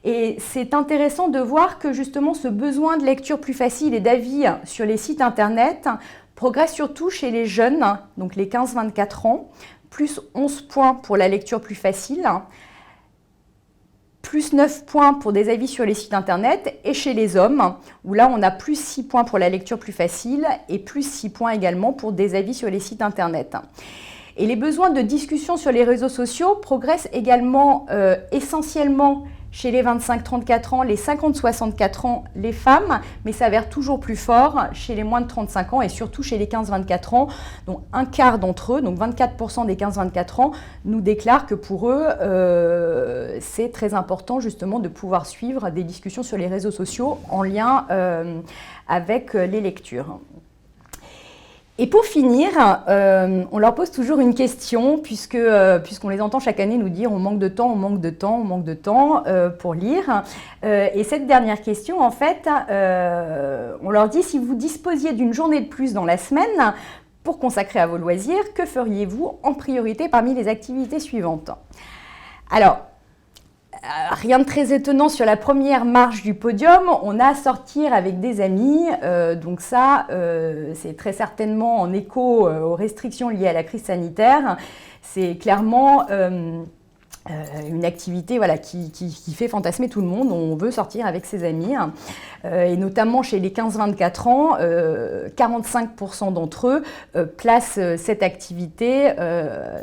Et c'est intéressant de voir que justement ce besoin de lecture plus facile et d'avis sur les sites internet progresse surtout chez les jeunes, donc les 15-24 ans, plus 11 points pour la lecture plus facile, plus 9 points pour des avis sur les sites internet, et chez les hommes, où là on a plus 6 points pour la lecture plus facile et plus 6 points également pour des avis sur les sites internet. Et les besoins de discussion sur les réseaux sociaux progressent également essentiellement chez les 25-34 ans, les 50-64 ans, les femmes, mais s'avère toujours plus fort chez les moins de 35 ans et surtout chez les 15-24 ans, dont un quart d'entre eux, donc 24% des 15-24 ans, nous déclarent que pour eux, c'est très important justement de pouvoir suivre des discussions sur les réseaux sociaux en lien avec les lectures. Et pour finir, on leur pose toujours une question, puisqu'on les entend chaque année nous dire on manque de temps, on manque de temps, on manque de temps pour lire. Et cette dernière question, en fait, on leur dit si vous disposiez d'une journée de plus dans la semaine pour consacrer à vos loisirs, que feriez-vous en priorité parmi les activités suivantes? Alors, rien de très étonnant sur la première marche du podium, on a sortir avec des amis, donc ça c'est très certainement en écho aux restrictions liées à la crise sanitaire, c'est clairement une activité voilà, qui fait fantasmer tout le monde, on veut sortir avec ses amis, et notamment chez les 15-24 ans, 45% d'entre eux placent cette activité à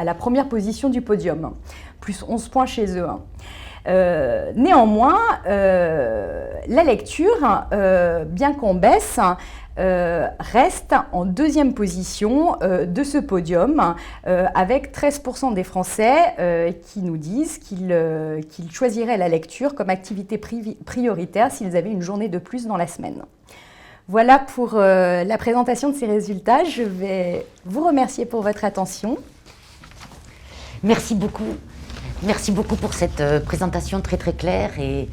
la première position du podium, plus 11 points chez eux. Néanmoins, la lecture, bien qu'en baisse, reste en deuxième position de ce podium, avec 13% des Français qui nous disent qu'ils choisiraient la lecture comme activité prioritaire s'ils avaient une journée de plus dans la semaine. Voilà pour la présentation de ces résultats. Je vais vous remercier pour votre attention. Merci beaucoup. Merci beaucoup pour cette présentation très très claire. Et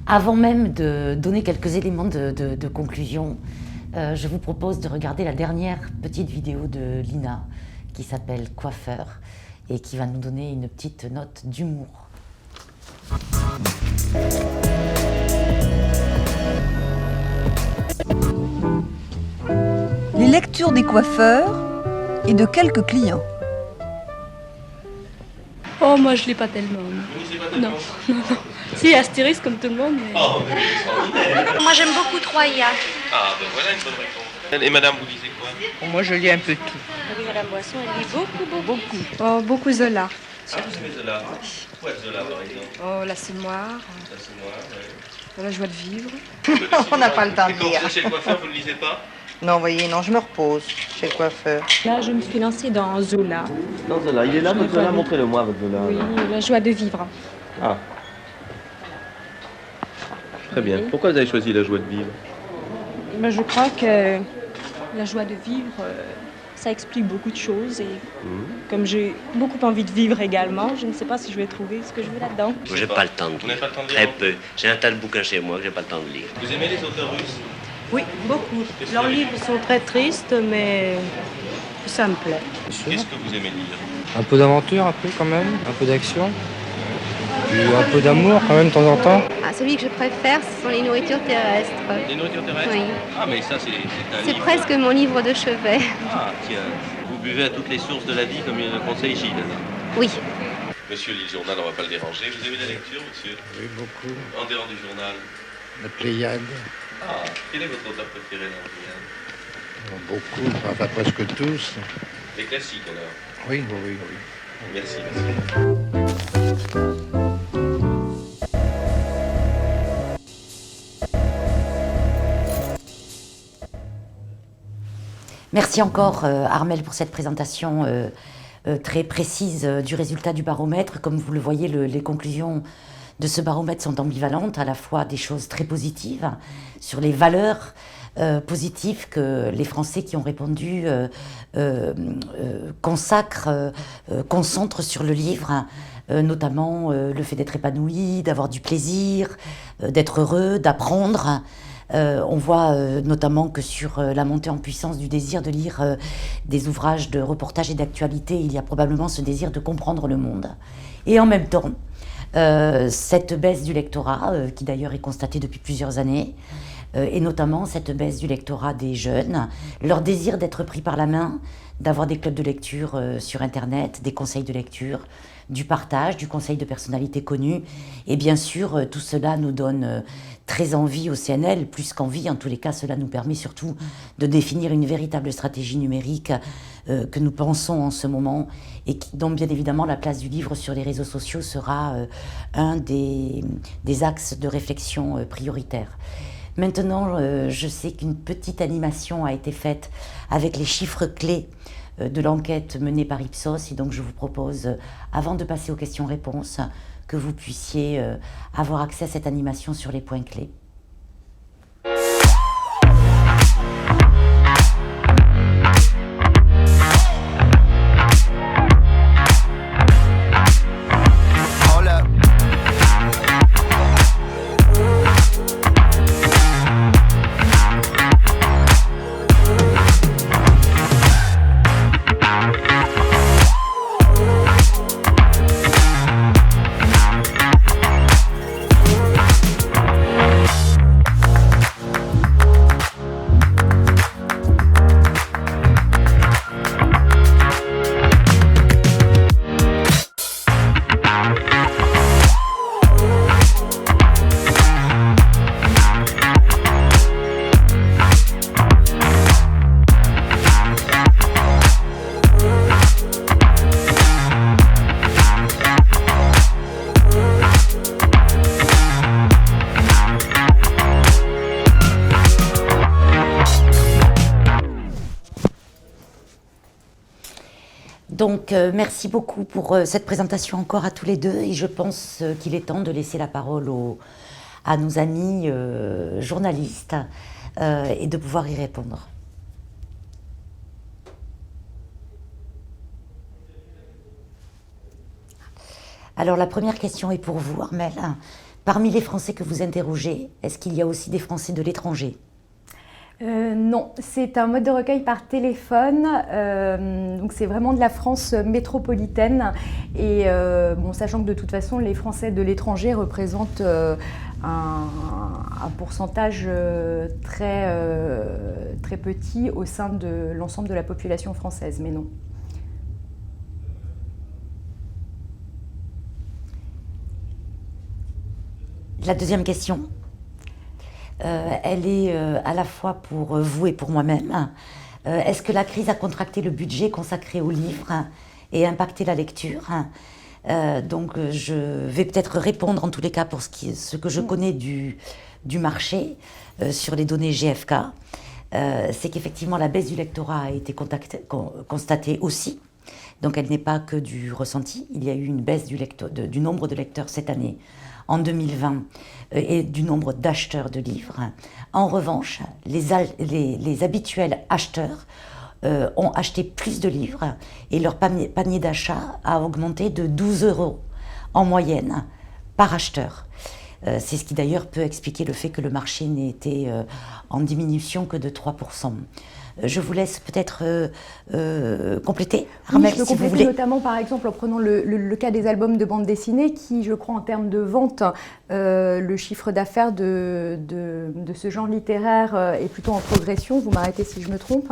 avant même de donner quelques éléments de conclusion, je vous propose de regarder la dernière petite vidéo de Lina qui s'appelle « Coiffeur » et qui va nous donner une petite note d'humour. Les lectures des coiffeurs et de quelques clients. Oh, moi je lis pas tellement. Non. Si, Astérix comme tout le monde. Mais... Oh, mais c'est extraordinaire. Moi j'aime beaucoup Troya. Ah, ben voilà une bonne réponse. Et madame, vous lisez quoi? Moi je lis un peu tout. Oui, Madame Boisson, elle lit beaucoup. Oh, beaucoup Zola. Ah, vous aimez Zola? Pourquoi Zola, par exemple? Oh, la Noire. Ça, c'est moi, ouais. La joie de vivre. On n'a pas le temps de Et quand lire. vous êtes chez le coiffeur, vous ne lisez pas? Non, voyez, non, je me repose chez le coiffeur. Là, je me suis lancée dans Zola. Non, Zola, il est là, votre Zola, montrez-le moi, votre Zola. Oui, la joie de vivre. Ah. Très bien. Pourquoi vous avez choisi la joie de vivre? Ben, je crois que la joie de vivre, ça explique beaucoup de choses. Et comme j'ai beaucoup envie de vivre également, je ne sais pas si je vais trouver ce que je veux là-dedans. J'ai pas le temps de Vous lire. n'avez pas le temps de lire? Très peu. J'ai un tas de bouquins chez moi que j'ai pas le temps de lire. Vous aimez les auteurs russes? Oui, beaucoup. Leurs livres sont très tristes, mais ça me plaît. Qu'est-ce que vous aimez lire? Un peu d'aventure, un peu quand même, un peu d'action. Puis un peu d'amour quand même de temps en temps. Ah, celui que je préfère, ce sont les nourritures terrestres. Les nourritures terrestres? Oui. Ah, mais ça, c'est un C'est livre. presque mon livre de chevet. Ah, tiens. Vous buvez à toutes les sources de la vie, comme le conseil Gilles. Oui. Monsieur lit le journal, on va pas le déranger. Vous aimez la lecture, monsieur? Oui, beaucoup. En dehors du journal? La Pléiade. Ah, quel est votre auteur préféré dans le Pléiade? Beaucoup, enfin presque tous. Les classiques, alors? Oui, oui, oui. Merci. Merci encore Armelle pour cette présentation très précise du résultat du baromètre. Comme vous le voyez, les conclusions de ce baromètre sont ambivalentes, à la fois des choses très positives sur les valeurs positives que les Français qui ont répondu concentrent sur le livre, notamment le fait d'être épanoui, d'avoir du plaisir, d'être heureux, d'apprendre. On voit notamment que sur la montée en puissance du désir de lire des ouvrages de reportage et d'actualité, il y a probablement ce désir de comprendre le monde. Et en même temps, cette baisse du lectorat, qui d'ailleurs est constatée depuis plusieurs années, et notamment cette baisse du lectorat des jeunes, leur désir d'être pris par la main, d'avoir des clubs de lecture sur Internet, des conseils de lecture, du partage, du conseil de personnalités connues. Et bien sûr, tout cela nous donne très envie au CNL, plus qu'envie. En tous les cas, cela nous permet surtout de définir une véritable stratégie numérique que nous pensons en ce moment et dont bien évidemment la place du livre sur les réseaux sociaux sera un des axes de réflexion prioritaires. Maintenant, je sais qu'une petite animation a été faite avec les chiffres clés de l'enquête menée par Ipsos, et donc je vous propose, avant de passer aux questions-réponses, que vous puissiez avoir accès à cette animation sur les points clés. Donc, merci beaucoup pour cette présentation encore à tous les deux. Et je pense qu'il est temps de laisser la parole à nos amis journalistes et de pouvoir y répondre. Alors, la première question est pour vous, Armelle. Parmi les Français que vous interrogez, est-ce qu'il y a aussi des Français de l'étranger ? Non, c'est un mode de recueil par téléphone, donc c'est vraiment de la France métropolitaine et sachant que de toute façon les Français de l'étranger représentent un pourcentage très petit au sein de l'ensemble de la population française, mais non. La deuxième question, elle est à la fois pour vous et pour moi-même. Est-ce que la crise a contracté le budget consacré aux livres et impacté la lecture ? Donc je vais peut-être répondre en tous les cas pour ce que je connais du marché sur les données GfK. C'est qu'effectivement la baisse du lectorat a été constatée aussi. Donc elle n'est pas que du ressenti. Il y a eu une baisse du nombre de lecteurs cette année, en 2020, et du nombre d'acheteurs de livres. En revanche, les habituels acheteurs ont acheté plus de livres et leur panier d'achat a augmenté de 12 € en moyenne par acheteur. C'est ce qui d'ailleurs peut expliquer le fait que le marché n'ait été en diminution que de 3%. Je vous laisse peut-être compléter. Armelle, oui, je peux compléter, vous voulez. Notamment par exemple en prenant le cas des albums de bande dessinée qui, je crois, en termes de vente, le chiffre d'affaires de ce genre littéraire est plutôt en progression. Vous m'arrêtez si je me trompe.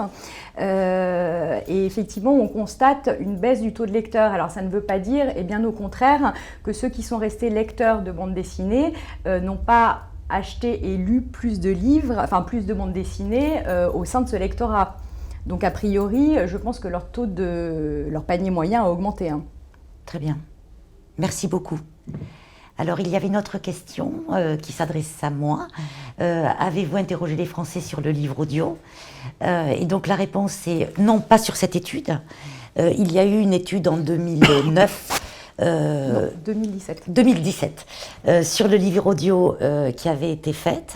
Et effectivement, on constate une baisse du taux de lecteurs. Alors ça ne veut pas dire, et bien au contraire, que ceux qui sont restés lecteurs de bande dessinée n'ont pas acheté et lu plus de livres, enfin plus de bandes dessinées au sein de ce lectorat. Donc a priori, je pense que leur panier moyen a augmenté. Très bien. Merci beaucoup. Alors il y avait une autre question qui s'adresse à moi. Avez-vous interrogé les Français sur le livre audio ? Et donc la réponse est non, pas sur cette étude. Il y a eu une étude en 2009. 2017, sur le livre audio qui avait été faite.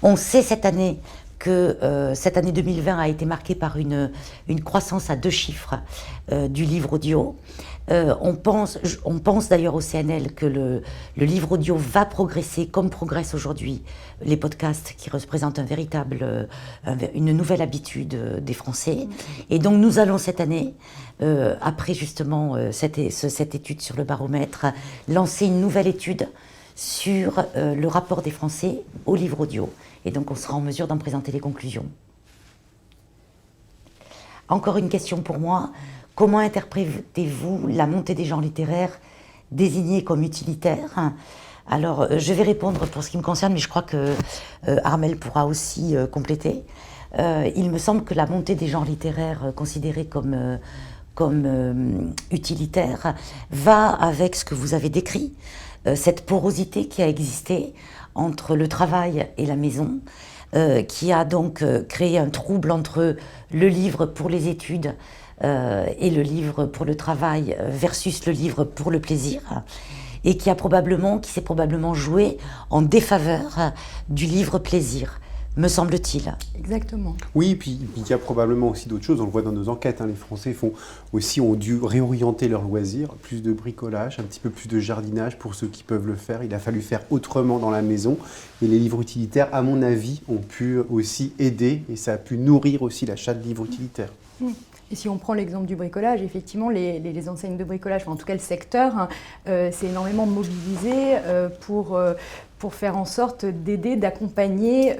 On sait cette année que cette année 2020 a été marquée par une croissance à 2 chiffres du livre audio. On pense d'ailleurs au CNL que le livre audio va progresser comme progressent aujourd'hui les podcasts qui représentent une nouvelle habitude des Français. Et donc nous allons cette année, après justement cette étude sur le baromètre, lancer une nouvelle étude sur le rapport des Français au livre audio. Et donc on sera en mesure d'en présenter les conclusions. Encore une question pour moi. Comment interprétez-vous la montée des genres littéraires désignés comme utilitaires ? Alors, je vais répondre pour ce qui me concerne, mais je crois que Armelle pourra aussi compléter. Il me semble que la montée des genres littéraires considérés comme utilitaires va avec ce que vous avez décrit, cette porosité qui a existé entre le travail et la maison, qui a donc créé un trouble entre le livre pour les études et le livre pour le travail versus le livre pour le plaisir, et qui s'est probablement joué en défaveur du livre plaisir, me semble-t-il. Exactement. Oui, puis il y a probablement aussi d'autres choses, on le voit dans nos enquêtes, les Français ont dû réorienter leurs loisirs, plus de bricolage, un petit peu plus de jardinage pour ceux qui peuvent le faire. Il a fallu faire autrement dans la maison, et les livres utilitaires, à mon avis, ont pu aussi aider, et ça a pu nourrir aussi l'achat de livres utilitaires. Et si on prend l'exemple du bricolage, effectivement, les enseignes de bricolage, enfin, en tout cas le secteur, s'est énormément mobilisé pour faire en sorte d'aider, d'accompagner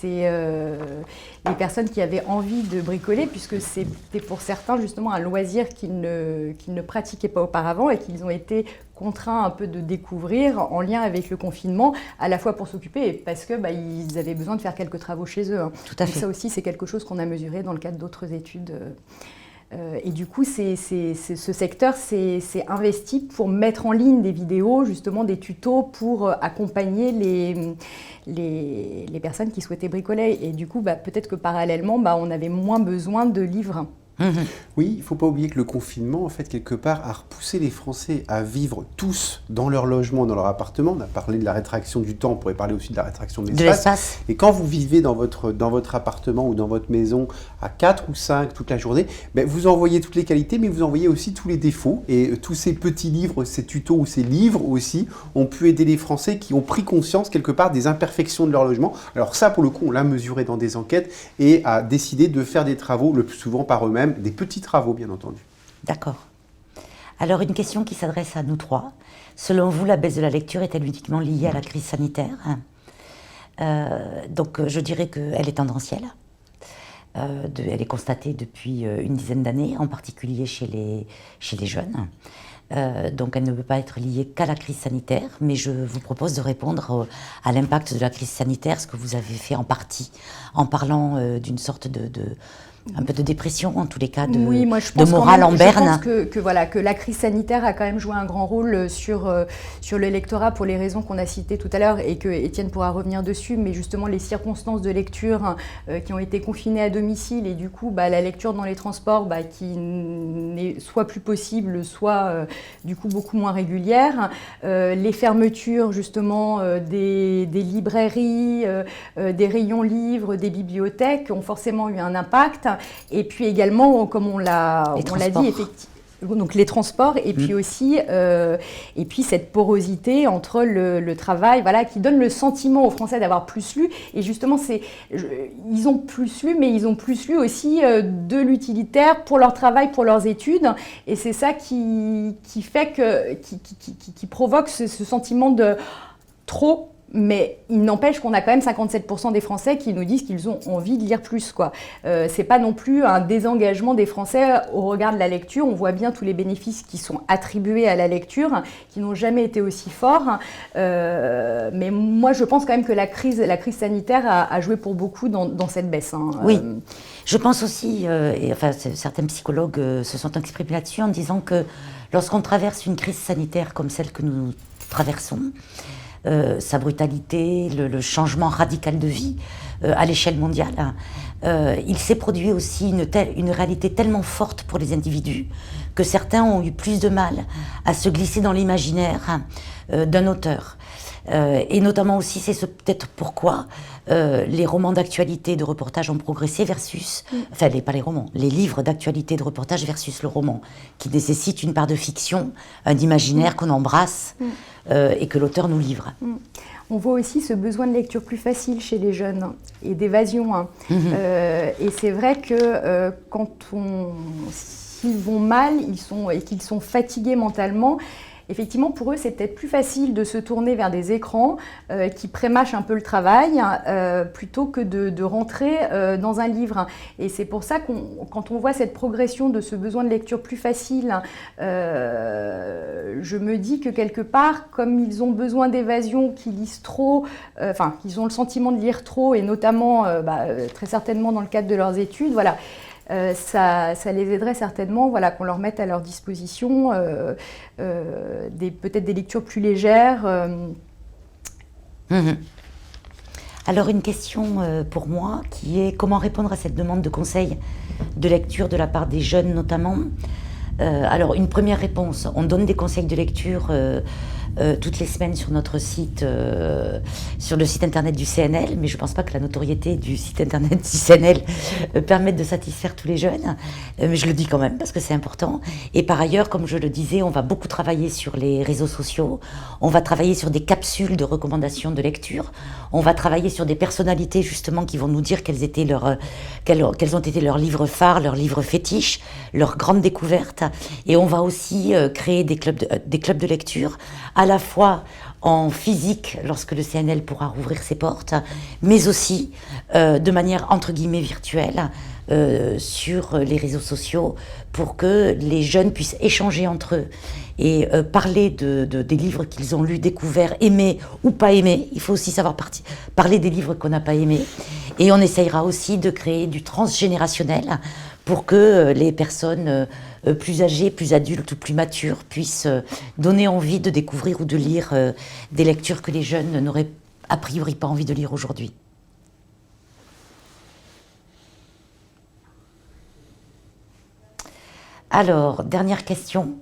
les personnes qui avaient envie de bricoler, puisque c'était pour certains justement un loisir qu'ils ne pratiquaient pas auparavant et qu'ils ont été contraints un peu de découvrir en lien avec le confinement, à la fois pour s'occuper et parce que ils avaient besoin de faire quelques travaux chez eux. Tout à fait. Donc ça aussi, c'est quelque chose qu'on a mesuré dans le cadre d'autres études. Et du coup, ce secteur s'est investi pour mettre en ligne des vidéos, justement des tutos pour accompagner les personnes qui souhaitaient bricoler. Et du coup, peut-être que parallèlement, on avait moins besoin de livres. Oui, il ne faut pas oublier que le confinement, en fait, quelque part, a repoussé les Français à vivre tous dans leur logement, dans leur appartement. On a parlé de la rétraction du temps, on pourrait parler aussi de la rétraction de l'espace. Et quand vous vivez dans votre appartement ou dans votre maison à 4 ou 5 toute la journée, ben, vous en voyez toutes les qualités, mais vous en voyez aussi tous les défauts. Et tous ces petits livres, ces tutos ou ces livres aussi, ont pu aider les Français qui ont pris conscience, quelque part, des imperfections de leur logement. Alors ça, pour le coup, on l'a mesuré dans des enquêtes et a décidé de faire des travaux, le plus souvent par eux-mêmes, des petits travaux, bien entendu. D'accord. Alors, une question qui s'adresse à nous trois. Selon vous, la baisse de la lecture est-elle uniquement liée à la crise sanitaire ? Donc, je dirais qu'elle est tendancielle. Elle est constatée depuis une dizaine d'années, en particulier chez les jeunes. Donc, elle ne peut pas être liée qu'à la crise sanitaire, mais je vous propose de répondre à l'impact de la crise sanitaire, ce que vous avez fait en partie, en parlant d'une sorte un peu de dépression, en tous les cas, de morale en berne. Je pense que la crise sanitaire a quand même joué un grand rôle sur l'électorat pour les raisons qu'on a citées tout à l'heure et que Étienne pourra revenir dessus, mais justement les circonstances de lecture qui ont été confinées à domicile et du coup la lecture dans les transports qui n'est soit plus possible, soit du coup beaucoup moins régulière. Les fermetures justement des librairies, des rayons livres, des bibliothèques ont forcément eu un impact. Et puis également, comme on l'a dit, effectivement, donc les transports, et puis aussi et puis cette porosité entre le travail, qui donne le sentiment aux Français d'avoir plus lu. Et justement, ils ont plus lu, mais ils ont plus lu aussi de l'utilitaire pour leur travail, pour leurs études. Et c'est ça qui provoque ce sentiment de trop. Mais il n'empêche qu'on a quand même 57% des Français qui nous disent qu'ils ont envie de lire plus, quoi. C'est pas non plus un désengagement des Français au regard de la lecture. On voit bien tous les bénéfices qui sont attribués à la lecture, qui n'ont jamais été aussi forts. Mais moi, je pense quand même que la crise sanitaire a joué pour beaucoup dans cette baisse. Oui, je pense aussi, certains psychologues se sont exprimés là-dessus en disant que lorsqu'on traverse une crise sanitaire comme celle que nous traversons, sa brutalité, le changement radical de vie à l'échelle mondiale, il s'est produit aussi une réalité tellement forte pour les individus que certains ont eu plus de mal à se glisser dans l'imaginaire d'un auteur. Et notamment aussi, c'est peut-être pourquoi les romans d'actualité de reportage ont progressé versus, les livres d'actualité de reportage versus le roman, qui nécessite une part de fiction, un imaginaire qu'on embrasse et que l'auteur nous livre. On voit aussi ce besoin de lecture plus facile chez les jeunes et d'évasion. Et c'est vrai que s'ils vont mal et qu'ils sont fatigués mentalement, effectivement, pour eux, c'est peut-être plus facile de se tourner vers des écrans qui prémâchent un peu le travail plutôt que de rentrer dans un livre. Et c'est pour ça quand on voit cette progression de ce besoin de lecture plus facile, je me dis que quelque part, comme ils ont besoin d'évasion, qu'ils lisent trop, qu'ils ont le sentiment de lire trop, et notamment, très certainement dans le cadre de leurs études, voilà. Ça les aiderait certainement, qu'on leur mette à leur disposition peut-être des lectures plus légères. Alors une question pour moi qui est comment répondre à cette demande de conseils de lecture de la part des jeunes notamment. Alors une première réponse, on donne des conseils de lecture toutes les semaines sur notre site, sur le site internet du CNL, mais je ne pense pas que la notoriété du site internet du CNL permette de satisfaire tous les jeunes, mais je le dis quand même parce que c'est important. Et par ailleurs, comme je le disais, on va beaucoup travailler sur les réseaux sociaux, on va travailler sur des capsules de recommandations de lecture, on va travailler sur des personnalités justement qui vont nous dire quels ont été leurs livres phares, leurs livres fétiches, leurs grandes découvertes, et on va aussi créer des clubs de lecture, à la fois en physique, lorsque le CNL pourra rouvrir ses portes, mais aussi de manière entre guillemets virtuelle sur les réseaux sociaux pour que les jeunes puissent échanger entre eux et parler des livres qu'ils ont lus, découverts, aimés ou pas aimés. Il faut aussi savoir parler des livres qu'on n'a pas aimés. Et on essayera aussi de créer du transgénérationnel pour que les personnes plus âgées, plus adultes ou plus matures puissent donner envie de découvrir ou de lire des lectures que les jeunes n'auraient a priori pas envie de lire aujourd'hui. Alors, dernière question,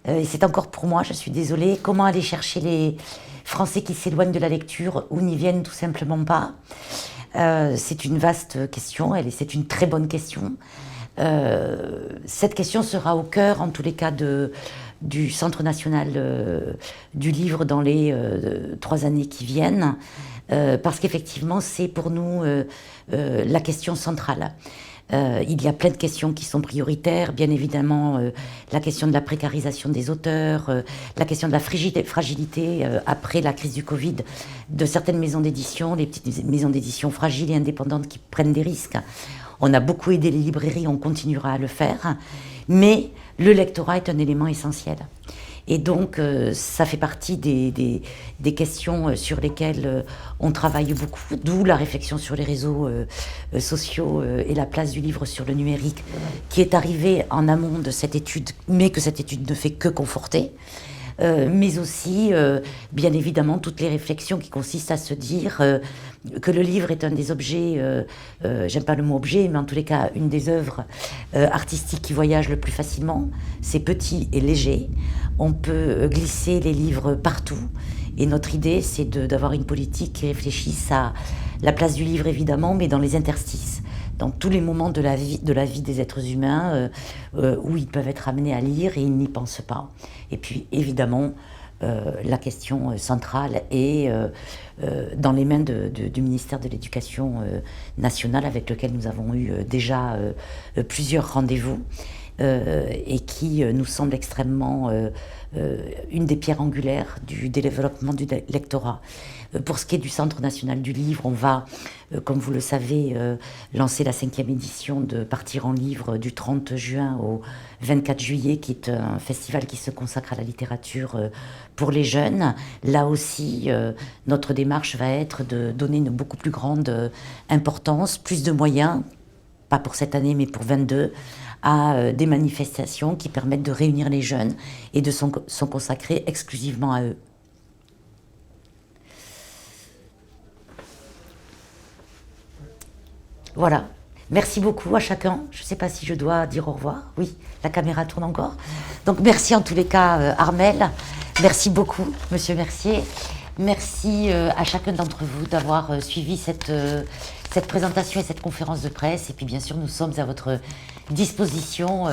et c'est encore pour moi, je suis désolée. Comment aller chercher les Français qui s'éloignent de la lecture ou n'y viennent tout simplement pas? C'est une vaste question, c'est une très bonne question. Cette question sera au cœur, en tous les cas, du Centre national du livre dans les 3 années qui viennent, parce qu'effectivement, c'est pour nous la question centrale. Il y a plein de questions qui sont prioritaires, bien évidemment la question de la précarisation des auteurs, la question de la fragilité après la crise du Covid de certaines maisons d'édition, les petites maisons d'édition fragiles et indépendantes qui prennent des risques. On a beaucoup aidé les librairies, on continuera à le faire, mais le lectorat est un élément essentiel. Et donc, ça fait partie des questions sur lesquelles on travaille beaucoup, d'où la réflexion sur les réseaux sociaux et la place du livre sur le numérique, qui est arrivée en amont de cette étude, mais que cette étude ne fait que conforter. Mais aussi, bien évidemment, toutes les réflexions qui consistent à se dire que le livre est un des objets, j'aime pas le mot objet, mais en tous les cas, une des œuvres artistiques qui voyage le plus facilement. C'est petit et léger. On peut glisser les livres partout. Et notre idée, c'est d'avoir une politique qui réfléchisse à la place du livre, évidemment, mais dans les interstices, dans tous les moments de la vie des êtres humains où ils peuvent être amenés à lire et ils n'y pensent pas. Et puis, évidemment, la question centrale est dans les mains du ministère de l'Éducation nationale, avec lequel nous avons eu déjà plusieurs rendez-vous, et qui nous semble extrêmement une des pierres angulaires du développement du lectorat. Pour ce qui est du Centre national du livre, on va, comme vous le savez, lancer la 5e édition de Partir en livre du 30 juin au 24 juillet, qui est un festival qui se consacre à la littérature pour les jeunes. Là aussi, notre démarche va être de donner une beaucoup plus grande importance, plus de moyens, pas pour cette année, mais pour 22, à des manifestations qui permettent de réunir les jeunes et de s'en consacrer exclusivement à eux. Voilà. Merci beaucoup à chacun. Je ne sais pas si je dois dire au revoir. Oui, la caméra tourne encore. Donc merci en tous les cas, Armelle. Merci beaucoup, Monsieur Mercier. Merci à chacun d'entre vous d'avoir suivi cette présentation et cette conférence de presse. Et puis bien sûr, nous sommes à votre disposition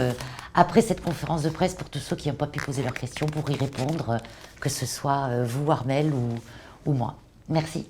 après cette conférence de presse pour tous ceux qui n'ont pas pu poser leurs questions, pour y répondre, que ce soit vous, Armelle, ou moi. Merci.